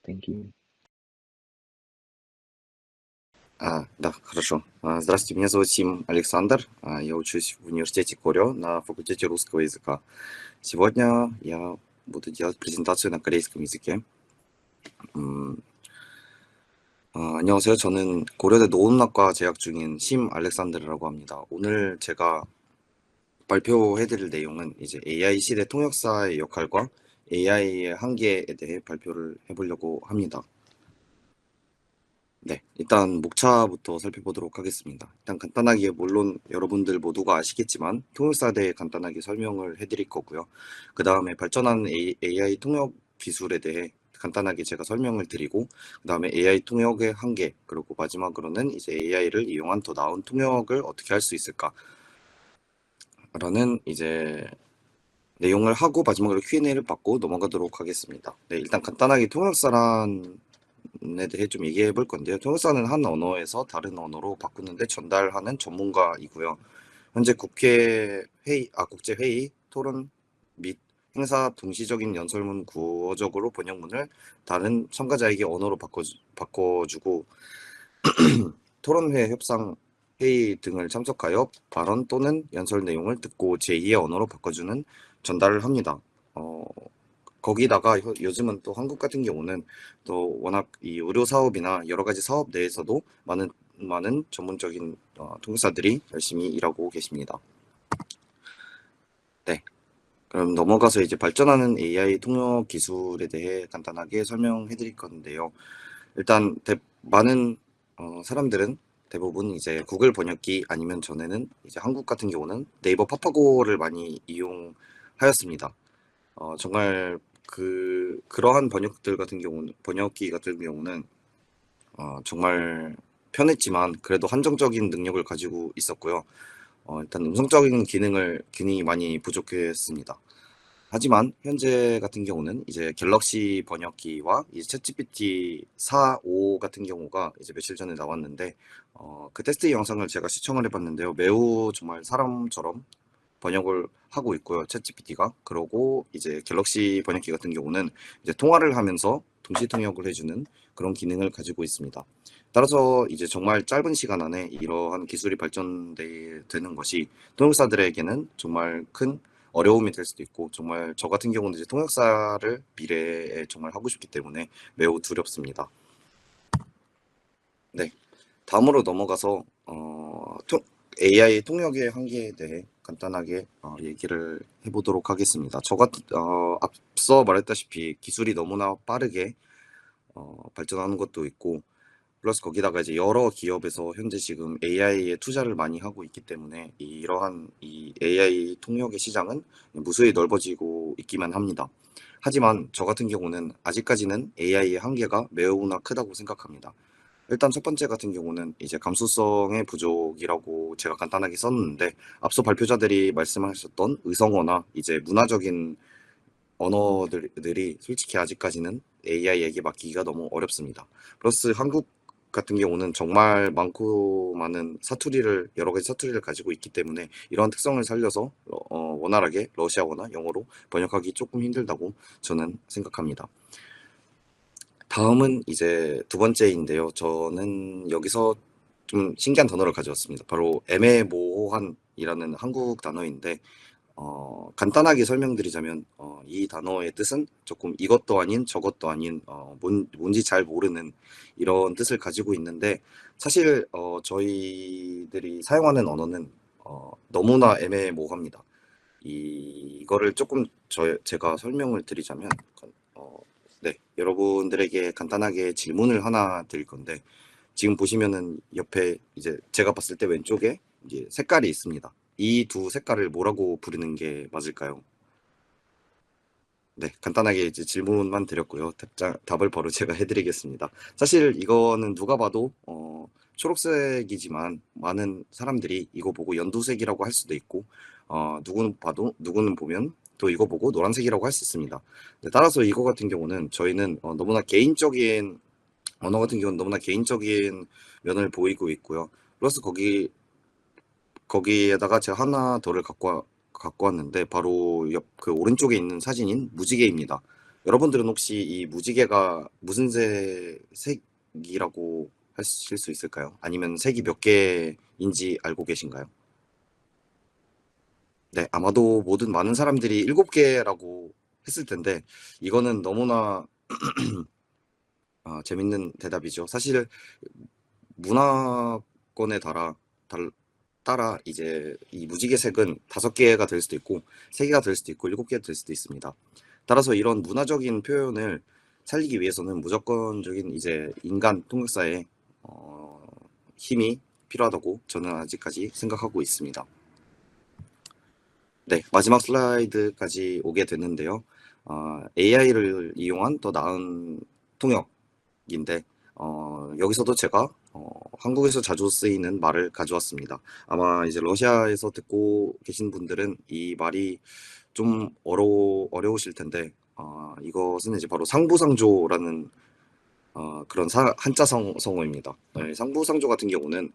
Thank you. Да, хорошо. Здравствуйте, меня зовут Сим Александр. Я учусь в университете Корё на факультете русского языка. Сегодня я буду делать презентацию на корейском языке. 안녕하세요. 저는 고려대 노은학과 재학 중인 심 알렉산드르라고 합니다. 오늘 제가 발표해드릴 내용은 이제 AI 시대 통역사의 역할과 AI의 한계에 대해 발표를 해보려고 합니다. 네, 일단 목차부터 살펴보도록 하겠습니다. 일단 간단하게, 물론 여러분들 모두가 아시겠지만 통역사에 대해 간단하게 설명을 해드릴 거고요. 그 다음에 발전하는 AI 통역 기술에 대해 간단하게 제가 설명을 드리고, 그 다음에 AI 통역의 한계, 그리고 마지막으로는 이제 AI를 이용한 더 나은 통역을 어떻게 할 수 있을까 라는 이제 내용을 하고 마지막으로 Q&A를 받고 넘어가도록 하겠습니다. 네, 일단 간단하게 통역사란에 대해 좀 얘기해 볼 건데요. 통역사는 한 언어에서 다른 언어로 바꾸는데 전달하는 전문가이고요. 현재 국제회의, 토론 및 행사 동시적인 연설문 구어적으로 번역문을 다른 참가자에게 언어로 바꿔주고 토론회, 협상, 회의 등을 참석하여 발언 또는 연설 내용을 듣고 제2의 언어로 바꿔주는 전달을 합니다. 거기다가 요즘은 또 한국 같은 경우는 또 워낙 이 의료 사업이나 여러 가지 사업 내에서도 많은 전문적인 통역사들이 열심히 일하고 계십니다. 네, 그럼 넘어가서 이제 발전하는 AI 통역 기술에 대해 간단하게 설명해 드릴 건데요. 일단 많은 사람들은 대부분 이제 구글 번역기 아니면 전에는 이제 한국 같은 경우는 네이버 파파고를 많이 이용하였습니다. 정말 그러한 번역기 같은 경우는 정말 편했지만 그래도 한정적인 능력을 가지고 있었고요. 일단 음성적인 기능이 많이 부족했습니다. 하지만 현재 같은 경우는 이제 갤럭시 번역기와 이제 챗GPT 4.5 같은 경우가 이제 며칠 전에 나왔는데 그 테스트 영상을 제가 시청을 해봤는데요. 매우 정말 사람처럼 번역을 하고 있고요. 챗GPT가. 그러고 이제 갤럭시 번역기 같은 경우는 이제 통화를 하면서 동시 통역을 해주는 그런 기능을 가지고 있습니다. 따라서 이제 정말 짧은 시간 안에 이러한 기술이 발전되는 것이 통역사들에게는 정말 큰 어려움이 될 수도 있고, 정말 저 같은 경우는 이제 통역사를 미래에 정말 하고 싶기 때문에 매우 두렵습니다. 네, 다음으로 넘어가서 AI 통역의 한계에 대해 간단하게 얘기를 해보도록 하겠습니다. 앞서 말했다시피 기술이 너무나 빠르게 발전하는 것도 있고, 플러스 거기다가 이제 여러 기업에서 현재 지금 AI에 투자를 많이 하고 있기 때문에 이러한 이 AI 통역의 시장은 무수히 넓어지고 있기만 합니다. 하지만 저 같은 경우는 아직까지는 AI의 한계가 매우나 크다고 생각합니다. 일단 첫 번째 같은 경우는 이제 감수성의 부족이라고 제가 간단하게 썼는데, 앞서 발표자들이 말씀하셨던 의성어나 이제 문화적인 언어들이 솔직히 아직까지는 AI에게 맡기기가 너무 어렵습니다. 플러스 한국 같은 경우는 정말 많고 많은 여러 가지 사투리를 가지고 있기 때문에 이러한 특성을 살려서 원활하게 러시아어나 영어로 번역하기 조금 힘들다고 저는 생각합니다. 다음은 이제 두 번째인데요. 저는 여기서 좀 신기한 단어를 가져왔습니다. 바로 애매모호한이라는 한국 단어인데, 간단하게 설명드리자면 이 단어의 뜻은 조금 이것도 아닌 저것도 아닌 뭔지 잘 모르는 이런 뜻을 가지고 있는데, 사실 저희들이 사용하는 언어는 너무나 애매모호합니다. 이거를 조금 제가 설명을 드리자면, 네, 여러분들에게 간단하게 질문을 하나 드릴 건데, 지금 보시면은 옆에 이제 제가 봤을 때 왼쪽에 이제 색깔이 있습니다. 이 두 색깔을 뭐라고 부르는 게 맞을까요? 네, 간단하게 이제 질문만 드렸고요. 답을 바로 제가 해드리겠습니다. 사실 이거는 누가 봐도 초록색이지만 많은 사람들이 이거 보고 연두색이라고 할 수도 있고, 누구는 보면 또 이거 보고 노란색이라고 할 수 있습니다. 네, 따라서 이거 같은 경우는 저희는 언어 같은 경우는 너무나 개인적인 면을 보이고 있고요. 플러스 거기에다가 제가 하나 더를 갖고 왔는데, 바로 그 오른쪽에 있는 사진인 무지개입니다. 여러분들은 혹시 이 무지개가 무슨 색이라고 하실 수 있을까요? 아니면 색이 몇 개인지 알고 계신가요? 네, 아마도 많은 사람들이 7개라고 했을 텐데, 이거는 너무나 재밌는 대답이죠. 사실 문화권에 따라 이제 이 무지개색은 5개가 될 수도 있고 3개가 될 수도 있고 7개가 될 수도 있습니다. 따라서 이런 문화적인 표현을 살리기 위해서는 무조건적인 이제 인간 통역사의 힘이 필요하다고 저는 아직까지 생각하고 있습니다. 네, 마지막 슬라이드까지 오게 됐는데요. AI를 이용한 더 나은 통역인데, 여기서도 제가 한국에서 자주 쓰이는 말을 가져왔습니다. 아마 이제 러시아에서 듣고 계신 분들은 이 말이 좀 어려우실 텐데, 이것은 이제 바로 상부상조라는 그런 한자 성어입니다. 네, 상부상조 같은 경우는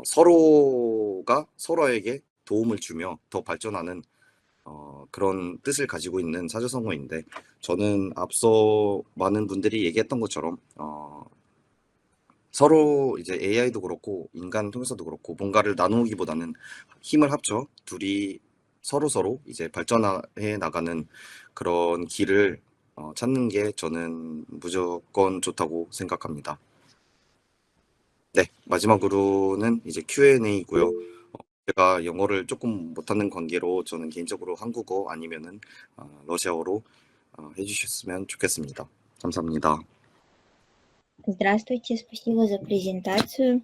서로가 서로에게 도움을 주며 더 발전하는 그런 뜻을 가지고 있는 사조성어인데, 저는 앞서 많은 분들이 얘기했던 것처럼 서로 이제 AI도 그렇고 인간 통해서도 그렇고 뭔가를 나누기보다는 힘을 합쳐 둘이 서로 이제 발전해 나가는 그런 길을 찾는 게 저는 무조건 좋다고 생각합니다. 네, 마지막으로는 이제 Q&A고요. 제가 영어를 조금 못하는 관계로 저는 개인적으로 한국어 아니면은 러시아어로 해주셨으면 좋겠습니다. 감사합니다. Здравствуйте, спасибо за презентацию.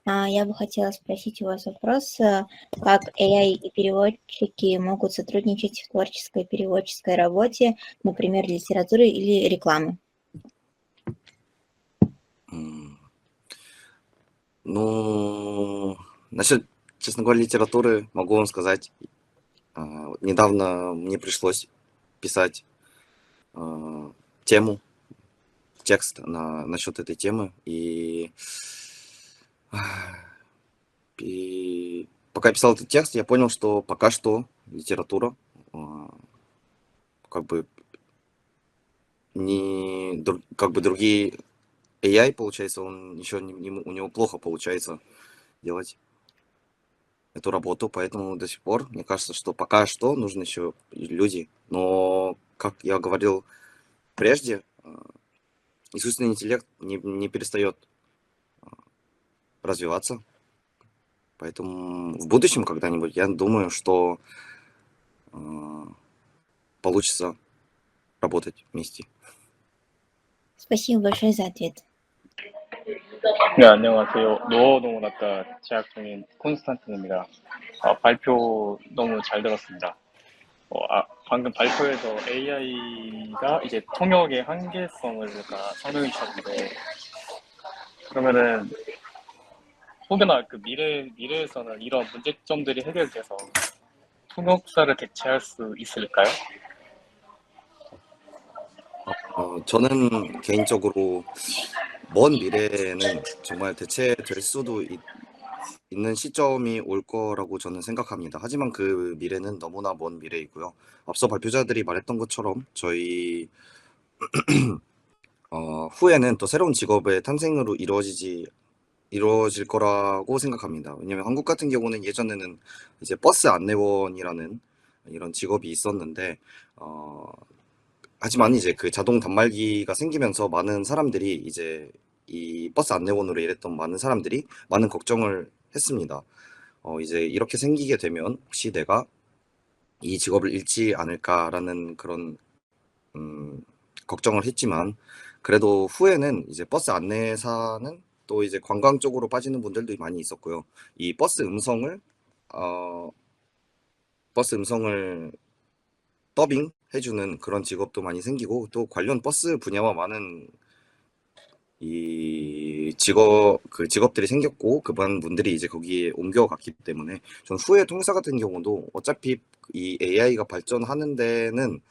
Я бы хотела спросить у вас вопрос, как AI и переводчики могут сотрудничать в творческой переводческой работе, например, литературы или рекламы? Ну, насчет, честно говоря, литературы могу вам сказать, недавно мне пришлось писать текст насчет этой темы, и пока я писал этот текст, я понял, что пока что литература как бы другие AI, получается, он еще у него плохо получается делать эту работу, поэтому до сих пор, мне кажется, что пока что нужны еще люди. Но, как я говорил прежде, искусственный интеллект не перестает развиваться. Поэтому в будущем когда-нибудь, я думаю, что получится работать вместе. Спасибо большое за ответ. 네, 안녕하세요. 노어농문학과 재학 중인 콘스탄틴입니다. 발표 너무 잘 들었습니다. 방금 발표에서 AI가 이제 통역의 한계성을 설명해 주셨는데, 그러면은 혹여나 그 미래에서는 이런 문제점들이 해결돼서 통역사를 대체할 수 있을까요? 저는 개인적으로 먼 미래에는 정말 대체될 수도 있는 시점이 올 거라고 저는 생각합니다. 하지만 그 미래는 너무나 먼 미래이고요. 앞서 발표자들이 말했던 것처럼 저희 후에는 또 새로운 직업의 탄생으로 이루어질 거라고 생각합니다. 왜냐면 한국 같은 경우는 예전에는 이제 버스 안내원이라는 이런 직업이 있었는데, 하지만 이제 그 자동 단말기가 생기면서 많은 사람들이 이제 이 버스 안내원으로 일했던 많은 사람들이 많은 걱정을 했습니다. 이제 이렇게 생기게 되면 혹시 내가 이 직업을 잃지 않을까라는 그런 걱정을 했지만, 그래도 후에는 이제 버스 안내사는 또 이제 관광 쪽으로 빠지는 분들도 많이 있었고요. 이 버스 음성을 더빙 해주는 그런 직업도 많이 생기고, 또 관련 버스 분야와 많은 이 직업들이 생겼고, 그반 분들이 이제 거기에 옮겨갔기 때문에 전 후에 통역사 같은 경우도 어차피 이 AI가 발전하는 데는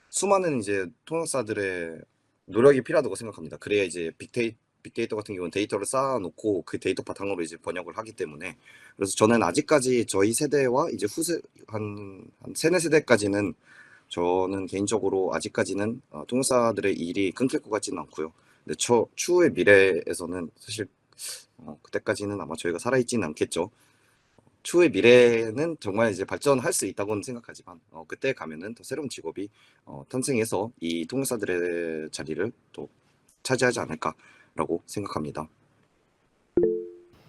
수많은 이제 통역사들의 노력이 필요하다고 생각합니다. 그래야 이제 빅데이터 같은 경우는 데이터를 쌓아놓고 그 데이터 바탕으로 이제 번역을 하기 때문에, 그래서 저는 아직까지 저희 세대와 이제 한 세네 세대까지는 저는 개인적으로 아직까지는 통역사들의 일이 끊길 것 같지는 않고요. 근데 추후의 미래에서는 사실 그때까지는 아마 저희가 살아있지는 않겠죠. 추후의 미래는 정말 이제 발전할 수 있다고는 생각하지만 그때 가면은 더 새로운 직업이 탄생해서 이 통역사들의 자리를 또 차지하지 않을까라고 생각합니다.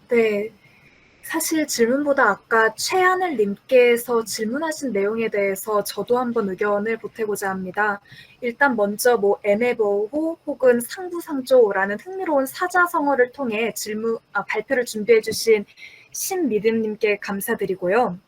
네. 사실 질문보다 아까 최하늘 님께서 질문하신 내용에 대해서 저도 한번 의견을 보태고자 합니다. 일단 먼저 뭐 애매보호 혹은 상부상조라는 흥미로운 사자성어를 통해 발표를 준비해 주신 신미듬님께 감사드리고요.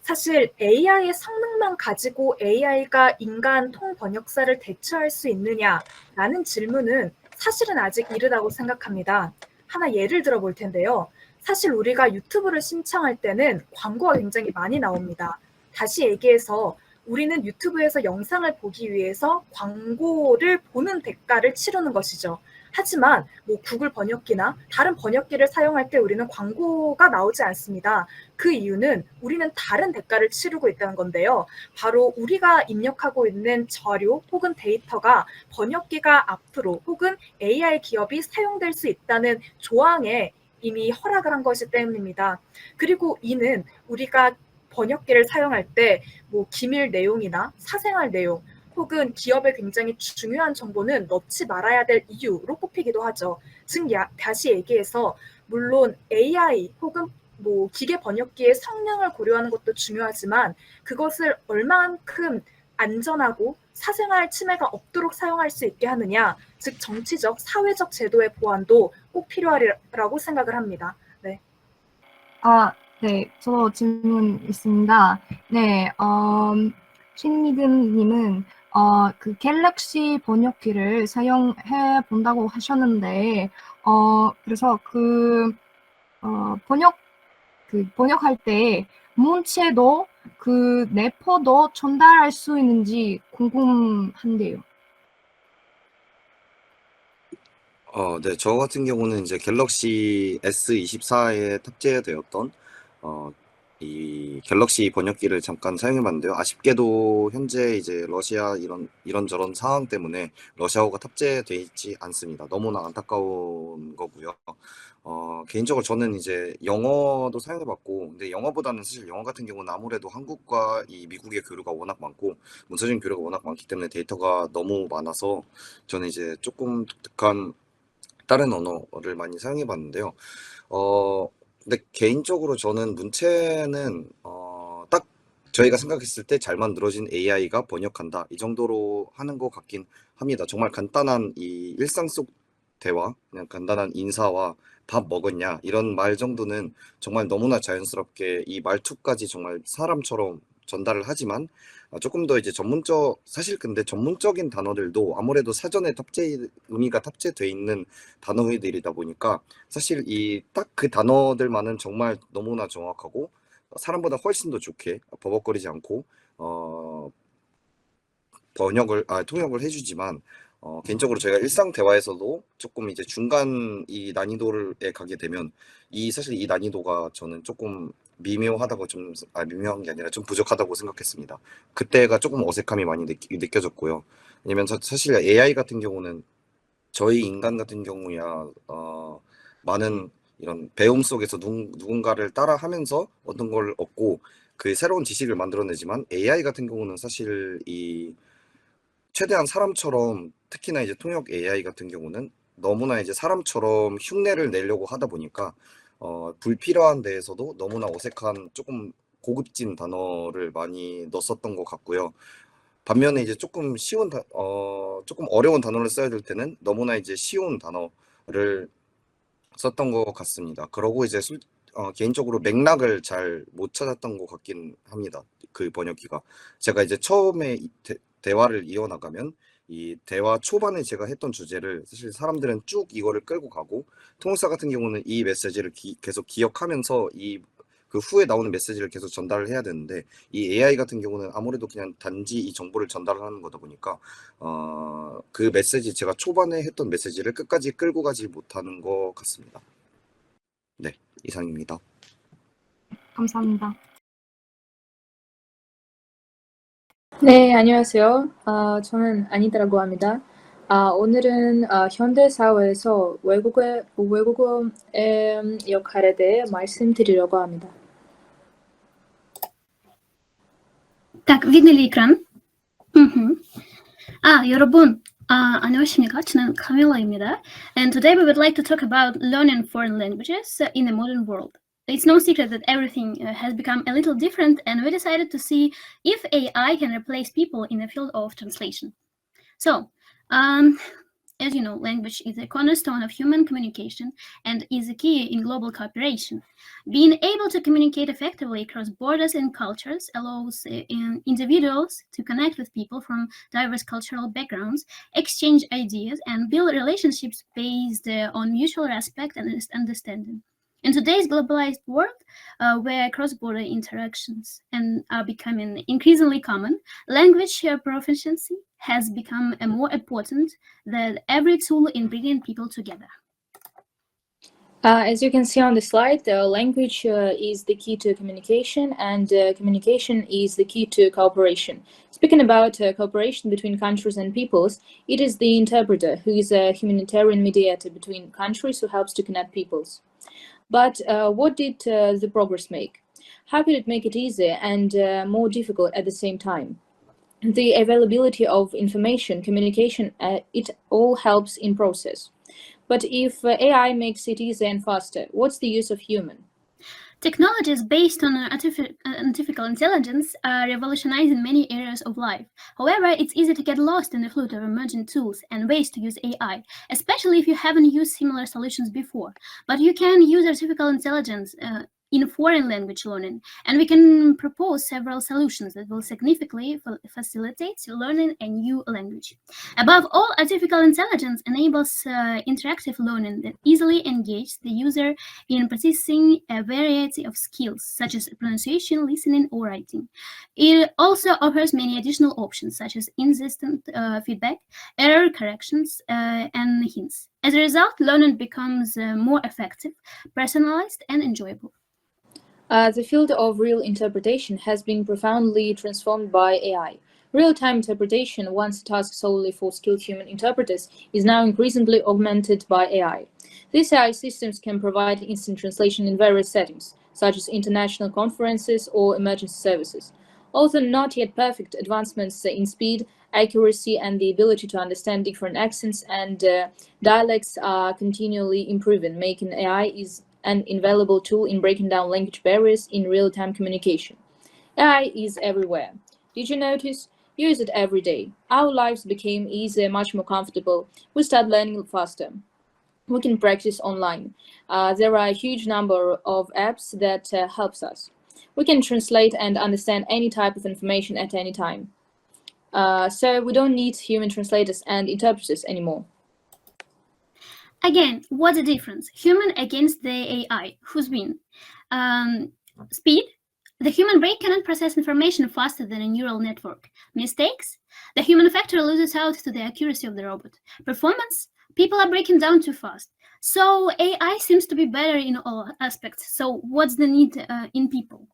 사실 AI의 성능만 가지고 AI가 인간 통번역사를 대체할 수 있느냐라는 질문은 사실은 아직 이르다고 생각합니다. 하나 예를 들어 볼 텐데요. 사실 우리가 유튜브를 신청할 때는 광고가 굉장히 많이 나옵니다. 다시 얘기해서 우리는 유튜브에서 영상을 보기 위해서 광고를 보는 대가를 치르는 것이죠. 하지만 뭐 구글 번역기나 다른 번역기를 사용할 때 우리는 광고가 나오지 않습니다. 그 이유는 우리는 다른 대가를 치르고 있다는 건데요. 바로 우리가 입력하고 있는 자료 혹은 데이터가 번역기가 앞으로 혹은 AI 기업이 사용될 수 있다는 조항에 이미 허락을 한 것이 때문입니다. 그리고 이는 우리가 번역기를 사용할 때 뭐 기밀 내용이나 사생활 내용 혹은 기업의 굉장히 중요한 정보는 넣지 말아야 될 이유로 꼽히기도 하죠. 즉 다시 얘기해서 물론 AI 혹은 뭐 기계 번역기의 성능을 고려하는 것도 중요하지만 그것을 얼마만큼 안전하고 사생활 침해가 없도록 사용할 수 있게 하느냐, 즉 정치적, 사회적 제도의 보완도 꼭 필요하리라고 생각을 합니다. 네. 네, 저도 질문 있습니다. 네, 신미듬님은 그 갤럭시 번역기를 사용해 본다고 하셨는데, 그래서 번역할 때 문체도 그 내포도 전달할 수 있는지 궁금한데요. 네, 저 같은 경우는 이제 갤럭시 S24에 탑재되었던 이 갤럭시 번역기를 잠깐 사용해봤는데요. 아쉽게도 현재 이제 러시아 이런저런 상황 때문에 러시아어가 탑재되어 있지 않습니다. 너무나 안타까운 거고요. 개인적으로 저는 이제 영어도 사용해봤고, 근데 영어보다는 사실 영어 같은 경우는 아무래도 한국과 이 미국의 교류가 워낙 많고 문서적인 교류가 워낙 많기 때문에 데이터가 너무 많아서 저는 이제 조금 독특한 다른 언어를 많이 사용해봤는데요. 근데 개인적으로 저는 문체는 딱 저희가 생각했을 때 잘 만들어진 AI가 번역한다 이 정도로 하는 것 같긴 합니다. 정말 간단한 이 일상 속 대화, 그냥 간단한 인사와 밥 먹었냐 이런 말 정도는 정말 너무나 자연스럽게 이 말투까지 정말 사람처럼 전달을 하지만 조금 더 이제 사실 근데 전문적인 단어들도 아무래도 사전에 의미가 탑재돼 있는 단어들이다 보니까 사실 이 딱 그 단어들만은 정말 너무나 정확하고 사람보다 훨씬 더 좋게 버벅거리지 않고 통역을 해주지만 개인적으로 저희가 일상 대화에서도 조금 이제 중간 이 난이도에 가게 되면 사실 이 난이도가 저는 조금 미묘한 게 아니라 좀 부족하다고 생각했습니다. 그때가 조금 어색함이 많이 느껴졌고요. 왜냐면 사실 AI 같은 경우는 저희 인간 같은 경우야 많은 이런 배움 속에서 누군가를 따라하면서 어떤 걸 얻고 그 새로운 지식을 만들어내지만 AI 같은 경우는 사실 최대한 사람처럼 특히나 이제 통역 AI 같은 경우는 너무나 이제 사람처럼 흉내를 내려고 하다 보니까 불필요한 데에서도 너무나 어색한 조금 고급진 단어를 많이 넣었었던 것 같고요. 반면에 이제 조금 조금 어려운 단어를 써야 될 때는 너무나 이제 쉬운 단어를 썼던 것 같습니다. 그러고 이제 개인적으로 맥락을 잘 못 찾았던 것 같긴 합니다. 그 번역기가. 제가 이제 처음에 대화를 이어나가면 이 대화 초반에 제가 했던 주제를 사실 사람들은 쭉 이거를 끌고 가고 통역사 같은 경우는 이 메시지를 계속 기억하면서 그 후에 나오는 메시지를 계속 전달을 해야 되는데 이 AI 같은 경우는 아무래도 그냥 단지 이 정보를 전달하는 거다 보니까 그 제가 초반에 했던 메시지를 끝까지 끌고 가지 못하는 것 같습니다. 네, 이상입니다. 감사합니다. 네, 안녕하세요. 저는 아니다라고 합니다. 오늘은 현대 사회에서 외국어의 역할에 대해 말씀드리려고 합니다. Так, видно ли экран? 여러분, 안녕하십니까? 저는 카밀라입니다. And today we would like to talk about learning foreign languages in the modern world. It's no secret that everything has become a little different, and we decided to see if AI can replace people in the field of translation. So, as you know, language is a cornerstone of human communication and is a key in global cooperation. Being able to communicate effectively across borders and cultures allows individuals to connect with people from diverse cultural backgrounds, exchange ideas, and build relationships based on mutual respect and understanding. In today's globalized world, where cross-border interactions are becoming increasingly common, language proficiency has become more important than every tool in bringing people together. As you can see on the slide, language is the key to communication, and communication is the key to cooperation. Speaking about cooperation between countries and peoples, it is the interpreter who is a humanitarian mediator between countries who helps to connect peoples. But what did the progress make? How could it make it easier and more difficult at the same time? The availability of information, communication, it all helps in process. But if AI makes it easier and faster, what's the use of human? Technologies based on artificial intelligence are revolutionizing many areas of life. However, it's easy to get lost in the flood of emerging tools and ways to use AI, especially if you haven't used similar solutions before. But you can use artificial intelligence in foreign language learning, and we can propose several solutions that will significantly facilitate learning a new language. Above all, artificial intelligence enables interactive learning that easily engages the user in practicing a variety of skills, such as pronunciation, listening, or writing. It also offers many additional options, such as instant feedback, error corrections, and hints. As a result, learning becomes more effective, personalized, and enjoyable. The field of real interpretation has been profoundly transformed by AI. Real-time interpretation, once a task solely for skilled human interpreters, is now increasingly augmented by AI. These AI systems can provide instant translation in various settings, such as international conferences or emergency services. Although not yet perfect, advancements in speed, accuracy, and the ability to understand different accents and dialects are continually improving, making AI an invaluable tool in breaking down language barriers in real-time communication. AI is everywhere. Did you notice? Use it every day. Our lives became easier, much more comfortable. We start learning faster. we can practice online. There are a huge number of apps that helps us. We can translate and understand any type of information at any time. So we don't need human translators and interpreters anymore. Again, what's the difference? Human against the AI. Who's win? Speed. The human brain cannot process information faster than a neural network. Mistakes. The human factor loses out to the accuracy of the robot. Performance. People are breaking down too fast. So AI seems to be better in all aspects. So what's the need in people?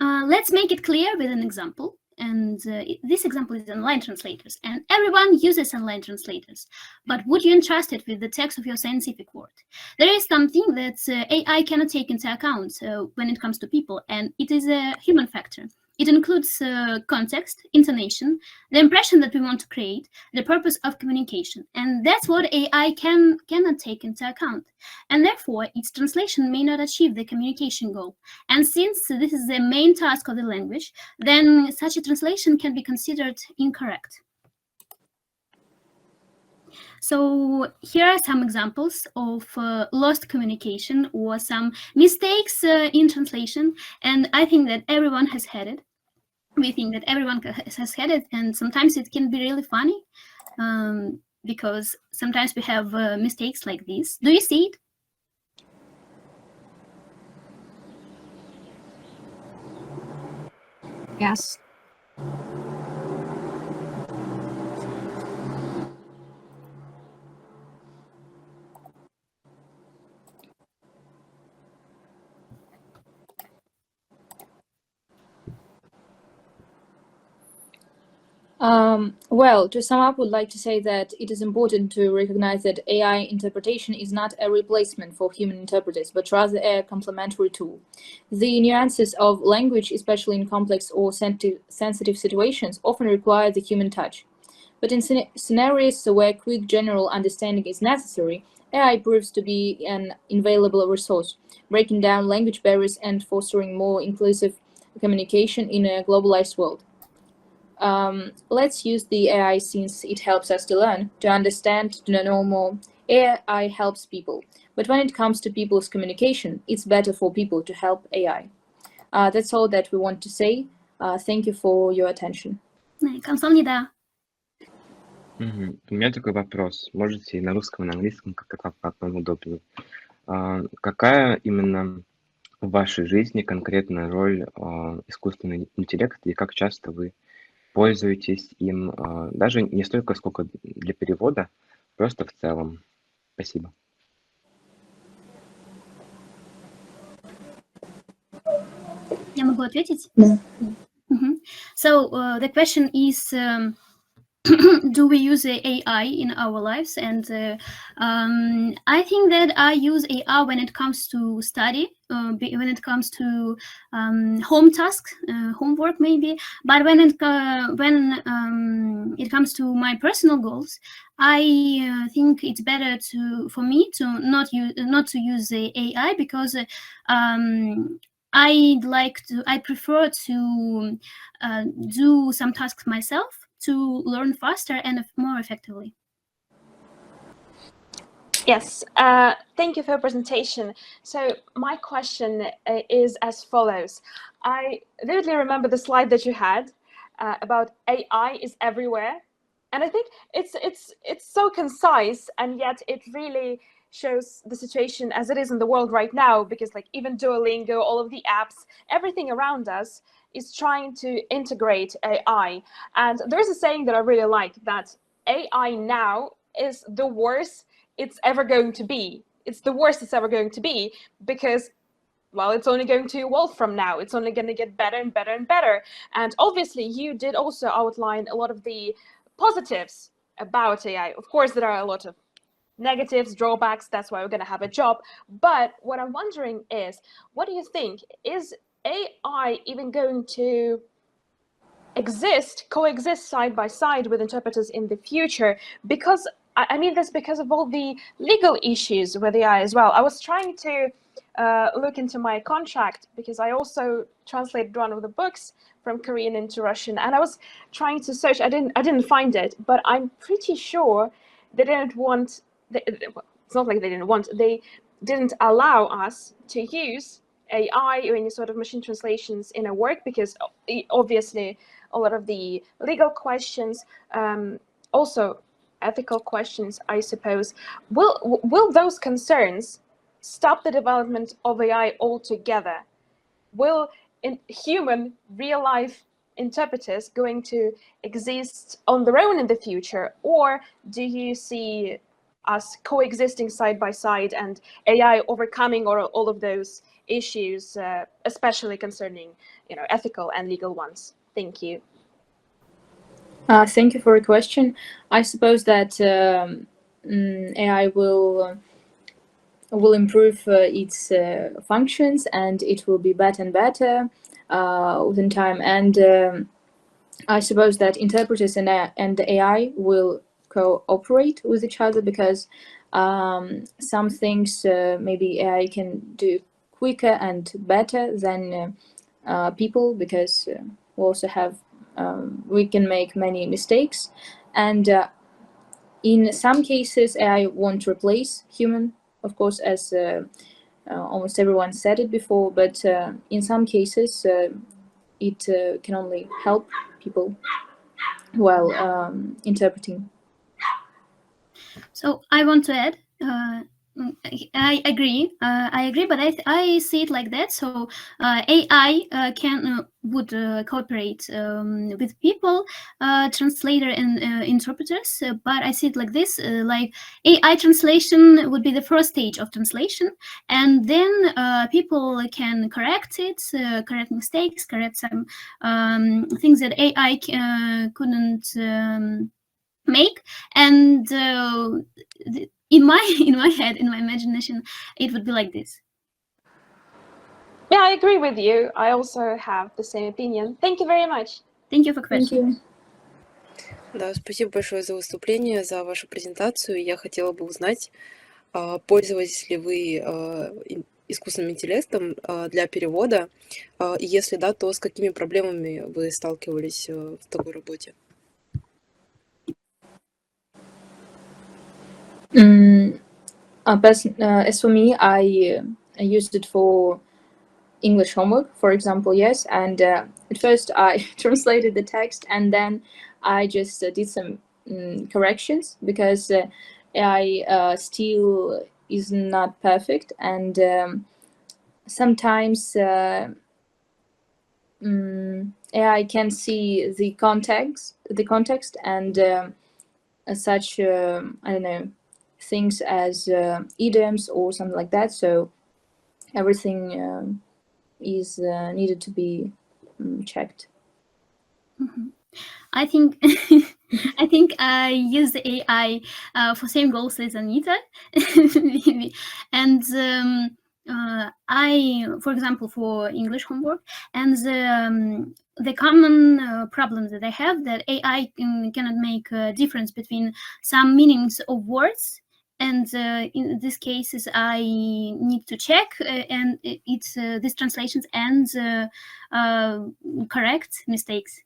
Let's make it clear with an example. And this example is online translators. And everyone uses online translators. But would you entrust it with the text of your scientific work? There is something that AI cannot take into account when it comes to people, and it is a human factor. It includes context, intonation, the impression that we want to create, the purpose of communication. And that's what AI cannot take into account. And therefore, its translation may not achieve the communication goal. And since this is the main task of the language, then such a translation can be considered incorrect. So here are some examples of lost communication or some mistakes in translation. And I think that everyone has had it. We think that everyone has had it, and sometimes it can be really funny because sometimes we have mistakes like this. Do you see it? Yes. Well, to sum up, I would like to say that it is important to recognize that AI interpretation is not a replacement for human interpreters, but rather a complementary tool. The nuances of language, especially in complex or sensitive situations, often require the human touch. But in scenarios where quick general understanding is necessary, AI proves to be an invaluable resource, breaking down language barriers and fostering more inclusive communication in a globalized world. Let's use the AI since it helps us to learn, to understand, to know more. AI helps people, but when it comes to people's communication, it's better for people to help AI. That's all that we want to say. Thank you for your attention. 감사합니다. У меня такой вопрос. Можете на русском и на английском, как вам удобнее. Какая именно в вашей жизни конкретная роль искусственного интеллекта и как часто вы пользуетесь им, даже не столько, сколько для перевода, просто в целом? Спасибо. Я могу ответить? Да. So the question is, do we use AI in our lives? And I think that I use AI when it comes to study, when it comes to home tasks, homework maybe. But when it comes to my personal goals, I think it's better for me to not to use the AI because I prefer to do some tasks myself to learn faster and more effectively. Yes, thank you for your presentation. So my question is as follows. I vividly remember the slide that you had about AI is everywhere. And I think it's so concise, and yet it really shows the situation as it is in the world right now, because like even Duolingo, all of the apps, everything around us is trying to integrate AI. And there is a saying that I really like, that AI now is the worst it's ever going to be. It's the worst it's ever going to be because, well, it's only going to evolve from now. It's only going to get better and better and better. And obviously you did also outline a lot of the positives about AI. Of course, there are a lot of negatives, drawbacks, that's why we're going to have a job. But what I'm wondering is, what do you think? Is AI even going to coexist side by side with interpreters in the future? Because I mean this because of all the legal issues with AI as well. I was trying to look into my contract because I also translated one of the books from Korean into Russian, and I was trying to search. I didn't find it, but I'm pretty sure they didn't want. It's not like they didn't want, they didn't allow us to use AI or any sort of machine translations in our work, because obviously a lot of the legal questions, also ethical questions, I suppose, will those concerns stop the development of AI altogether? Will human real-life interpreters going to exist on their own in the future, or do you see us coexisting side by side and AI overcoming all of those issues, especially concerning, ethical and legal ones? Thank you. Thank you for your question. I suppose that AI will improve its functions, and it will be better and better within time. And I suppose that interpreters and the AI will cooperate with each other, because some things maybe AI can do quicker and better than people, because we also have we can make many mistakes, and in some cases AI won't replace human, of course, as almost everyone said it before, but in some cases it can only help people while interpreting. So I want to add, I agree, but I see it like that. So AI would cooperate with people, translator and interpreters, but I see it like this, like AI translation would be the first stage of translation, and then people can correct it, correct mistakes, correct some things that AI couldn't make, and in my head, in my imagination, it would be like this. Yeah, I agree with you. I also have the same opinion. Thank you very much. Thank you for question. Да, спасибо большое за выступление, за вашу презентацию. Я хотела бы узнать, пользовались ли вы искусственным интеллектом для перевода, и если да, то с какими проблемами вы сталкивались в такой работе? As for me, I used it for English homework, for example, yes. And at first I translated the text, and then I just did some corrections, because AI still is not perfect, and sometimes AI can see the context, and such I don't know, things as idioms or something like that. So everything is needed to be checked. Mm-hmm. I think I use the AI for same goals as Anita, and I, for example, for English homework, and the common problems that I have, that AI cannot make a difference between some meanings of words, and in these cases I need to check and it's these translations and correct mistakes.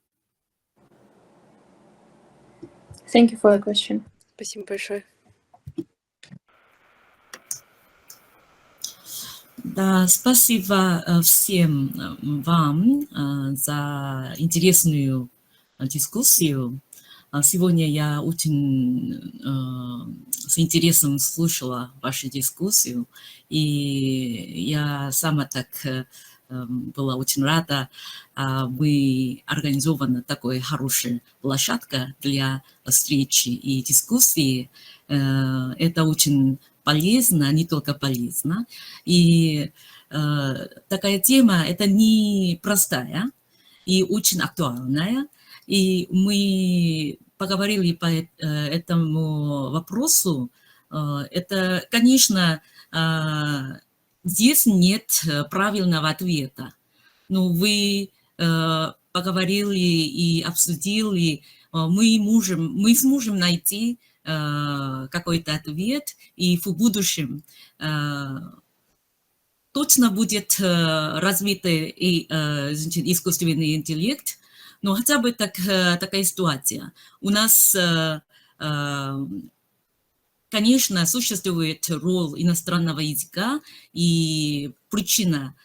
Thank you for your question. Спасибо большое. Да, спасибо всем вам за интересную дискуссию. Сегодня я очень с интересом слушала вашу дискуссию, и я сама так была очень рада. Вы организована такой хорошая площадка для встречи и дискуссии. Это очень полезно, не только полезно. И такая тема, это не простая и очень актуальная. И мы поговорили по этому вопросу. Это, конечно, здесь нет правильного ответа. Но вы поговорили и обсудили, мы сможем найти какой-то ответ, и в будущем точно будет развитый искусственный интеллект, но хотя бы такая ситуация. У нас конечно, существует роль иностранного языка и причина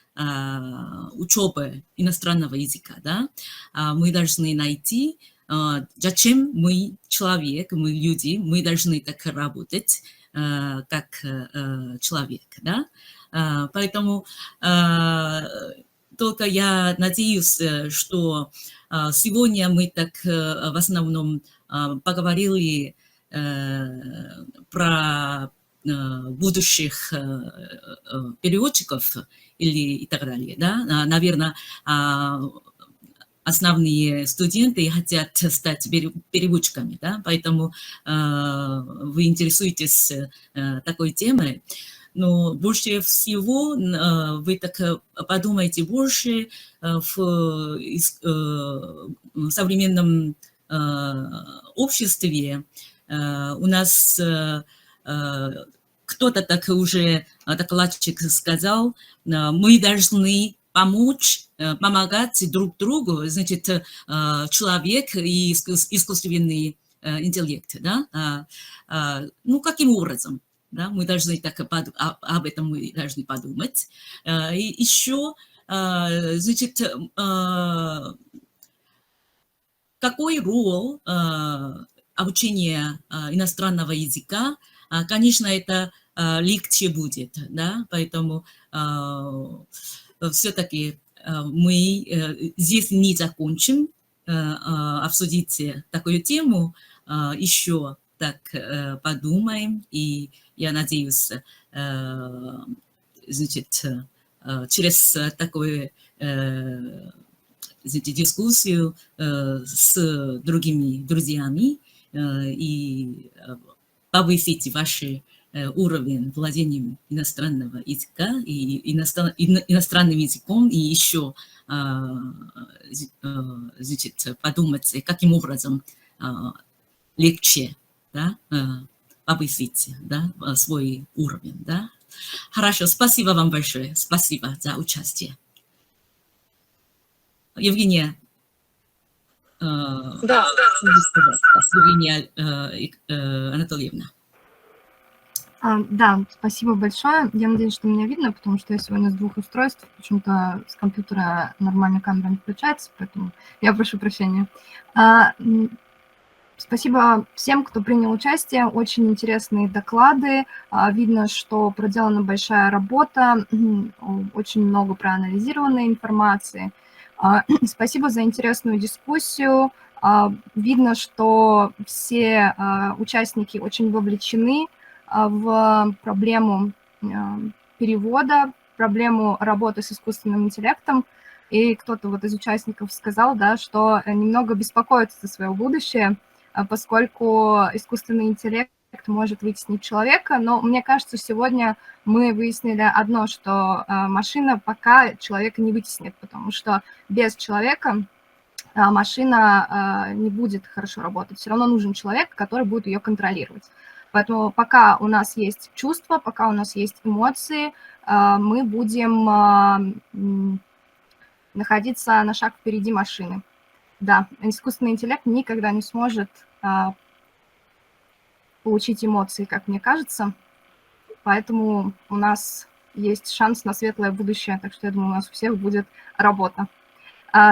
учебы иностранного языка, да, мы должны найти, зачем мы человек, мы люди, мы должны так работать, как человек, да, поэтому только я надеюсь, что сегодня мы так в основном поговорили про будущих переводчиков или и так далее, да, наверное, основные студенты хотят стать переводчиками, да, поэтому вы интересуетесь такой темой, но больше всего вы так подумайте больше в современном обществе. У нас кто-то так уже, докладчик сказал, мы должны помогать друг другу, значит, человек и искусственный интеллект, да? Ну, каким образом? Да? Мы должны так об этом мы должны подумать. И еще, значит, какой роль обучения иностранного языка, конечно, это легче будет, да, поэтому все-таки мы здесь не закончим обсудить такую тему, еще так подумаем, и я надеюсь, значит, через такую дискуссию с другими друзьями и повысить ваш уровень владения иностранного языка и иностранным языком, и еще значит, подумать, каким образом легче, да, повысить, да, свой уровень. Да. Хорошо, спасибо вам большое, спасибо за участие. Евгения, Да. Евгения Анатольевна. Да, спасибо большое. Я надеюсь, что меня видно, потому что я сегодня с двух устройств, почему-то с компьютера нормально камера не включается, поэтому я прошу прощения. Спасибо всем, кто принял участие. Очень интересные доклады. Видно, что проделана большая работа, очень много проанализированной информации. Спасибо за интересную дискуссию. Видно, что все участники очень вовлечены в проблему перевода, проблему работы с искусственным интеллектом. И кто-то вот из участников сказал, да, что немного беспокоится за свое будущее, поскольку искусственный интеллект может вытеснить человека. Но мне кажется, сегодня мы выяснили одно, что машина пока человека не вытеснит, потому что без человека машина не будет хорошо работать. Все равно нужен человек, который будет ее контролировать. Поэтому пока у нас есть чувства, пока у нас есть эмоции, мы будем находиться на шаг впереди машины. Да, искусственный интеллект никогда не сможет получить эмоции, как мне кажется. Поэтому у нас есть шанс на светлое будущее. Так что я думаю, у нас у всех будет работа.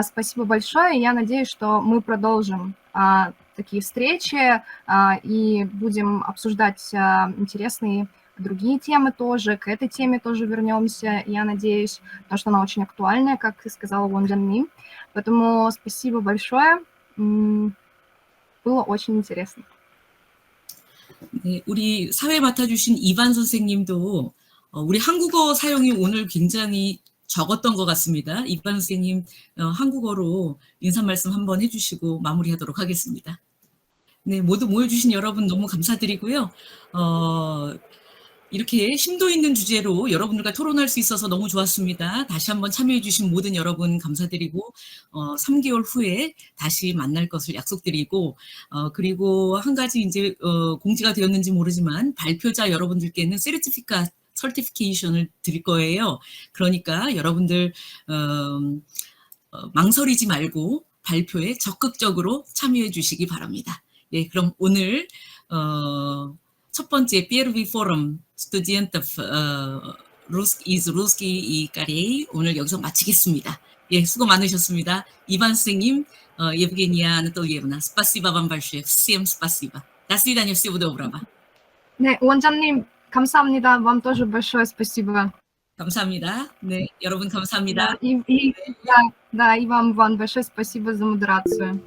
Спасибо большое. Я надеюсь, что мы продолжим такие встречи и будем обсуждать интересные другие темы тоже. К этой теме тоже вернемся, я надеюсь, потому что она очень актуальная, как и сказала Вонджан Ми. Поэтому спасибо большое. Было очень интересно. 네, 우리 사회 맡아주신 이반 선생님도 우리 한국어 사용이 오늘 굉장히 적었던 것 같습니다. 이반 선생님 한국어로 인사 말씀 한번 해주시고 마무리하도록 하겠습니다. 네, 모두 모여주신 여러분 너무 감사드리고요. 이렇게 심도 있는 주제로 여러분들과 토론할 수 있어서 너무 좋았습니다. 다시 한번 참여해주신 모든 여러분 감사드리고 3개월 후에 다시 만날 것을 약속드리고 그리고 한 가지 이제 공지가 되었는지 모르지만 발표자 여러분들께는 서티피케이션을 드릴 거예요. 그러니까 여러분들 망설이지 말고 발표에 적극적으로 참여해 주시기 바랍니다. 네, 그럼 오늘 첫 번째 первый форум студентов из русский и Кореи 오늘 여기서 마치겠습니다. 예, 수고 많으셨습니다. 이반 선생님, евгения Анатольевна, спасибо вам большое. Всем спасибо. До свидания, всего доброго. 네, 원장님 감사합니다. вам тоже большое спасибо. 감사합니다. 네, 여러분 감사합니다. Да, и вам большое спасибо за модерацию.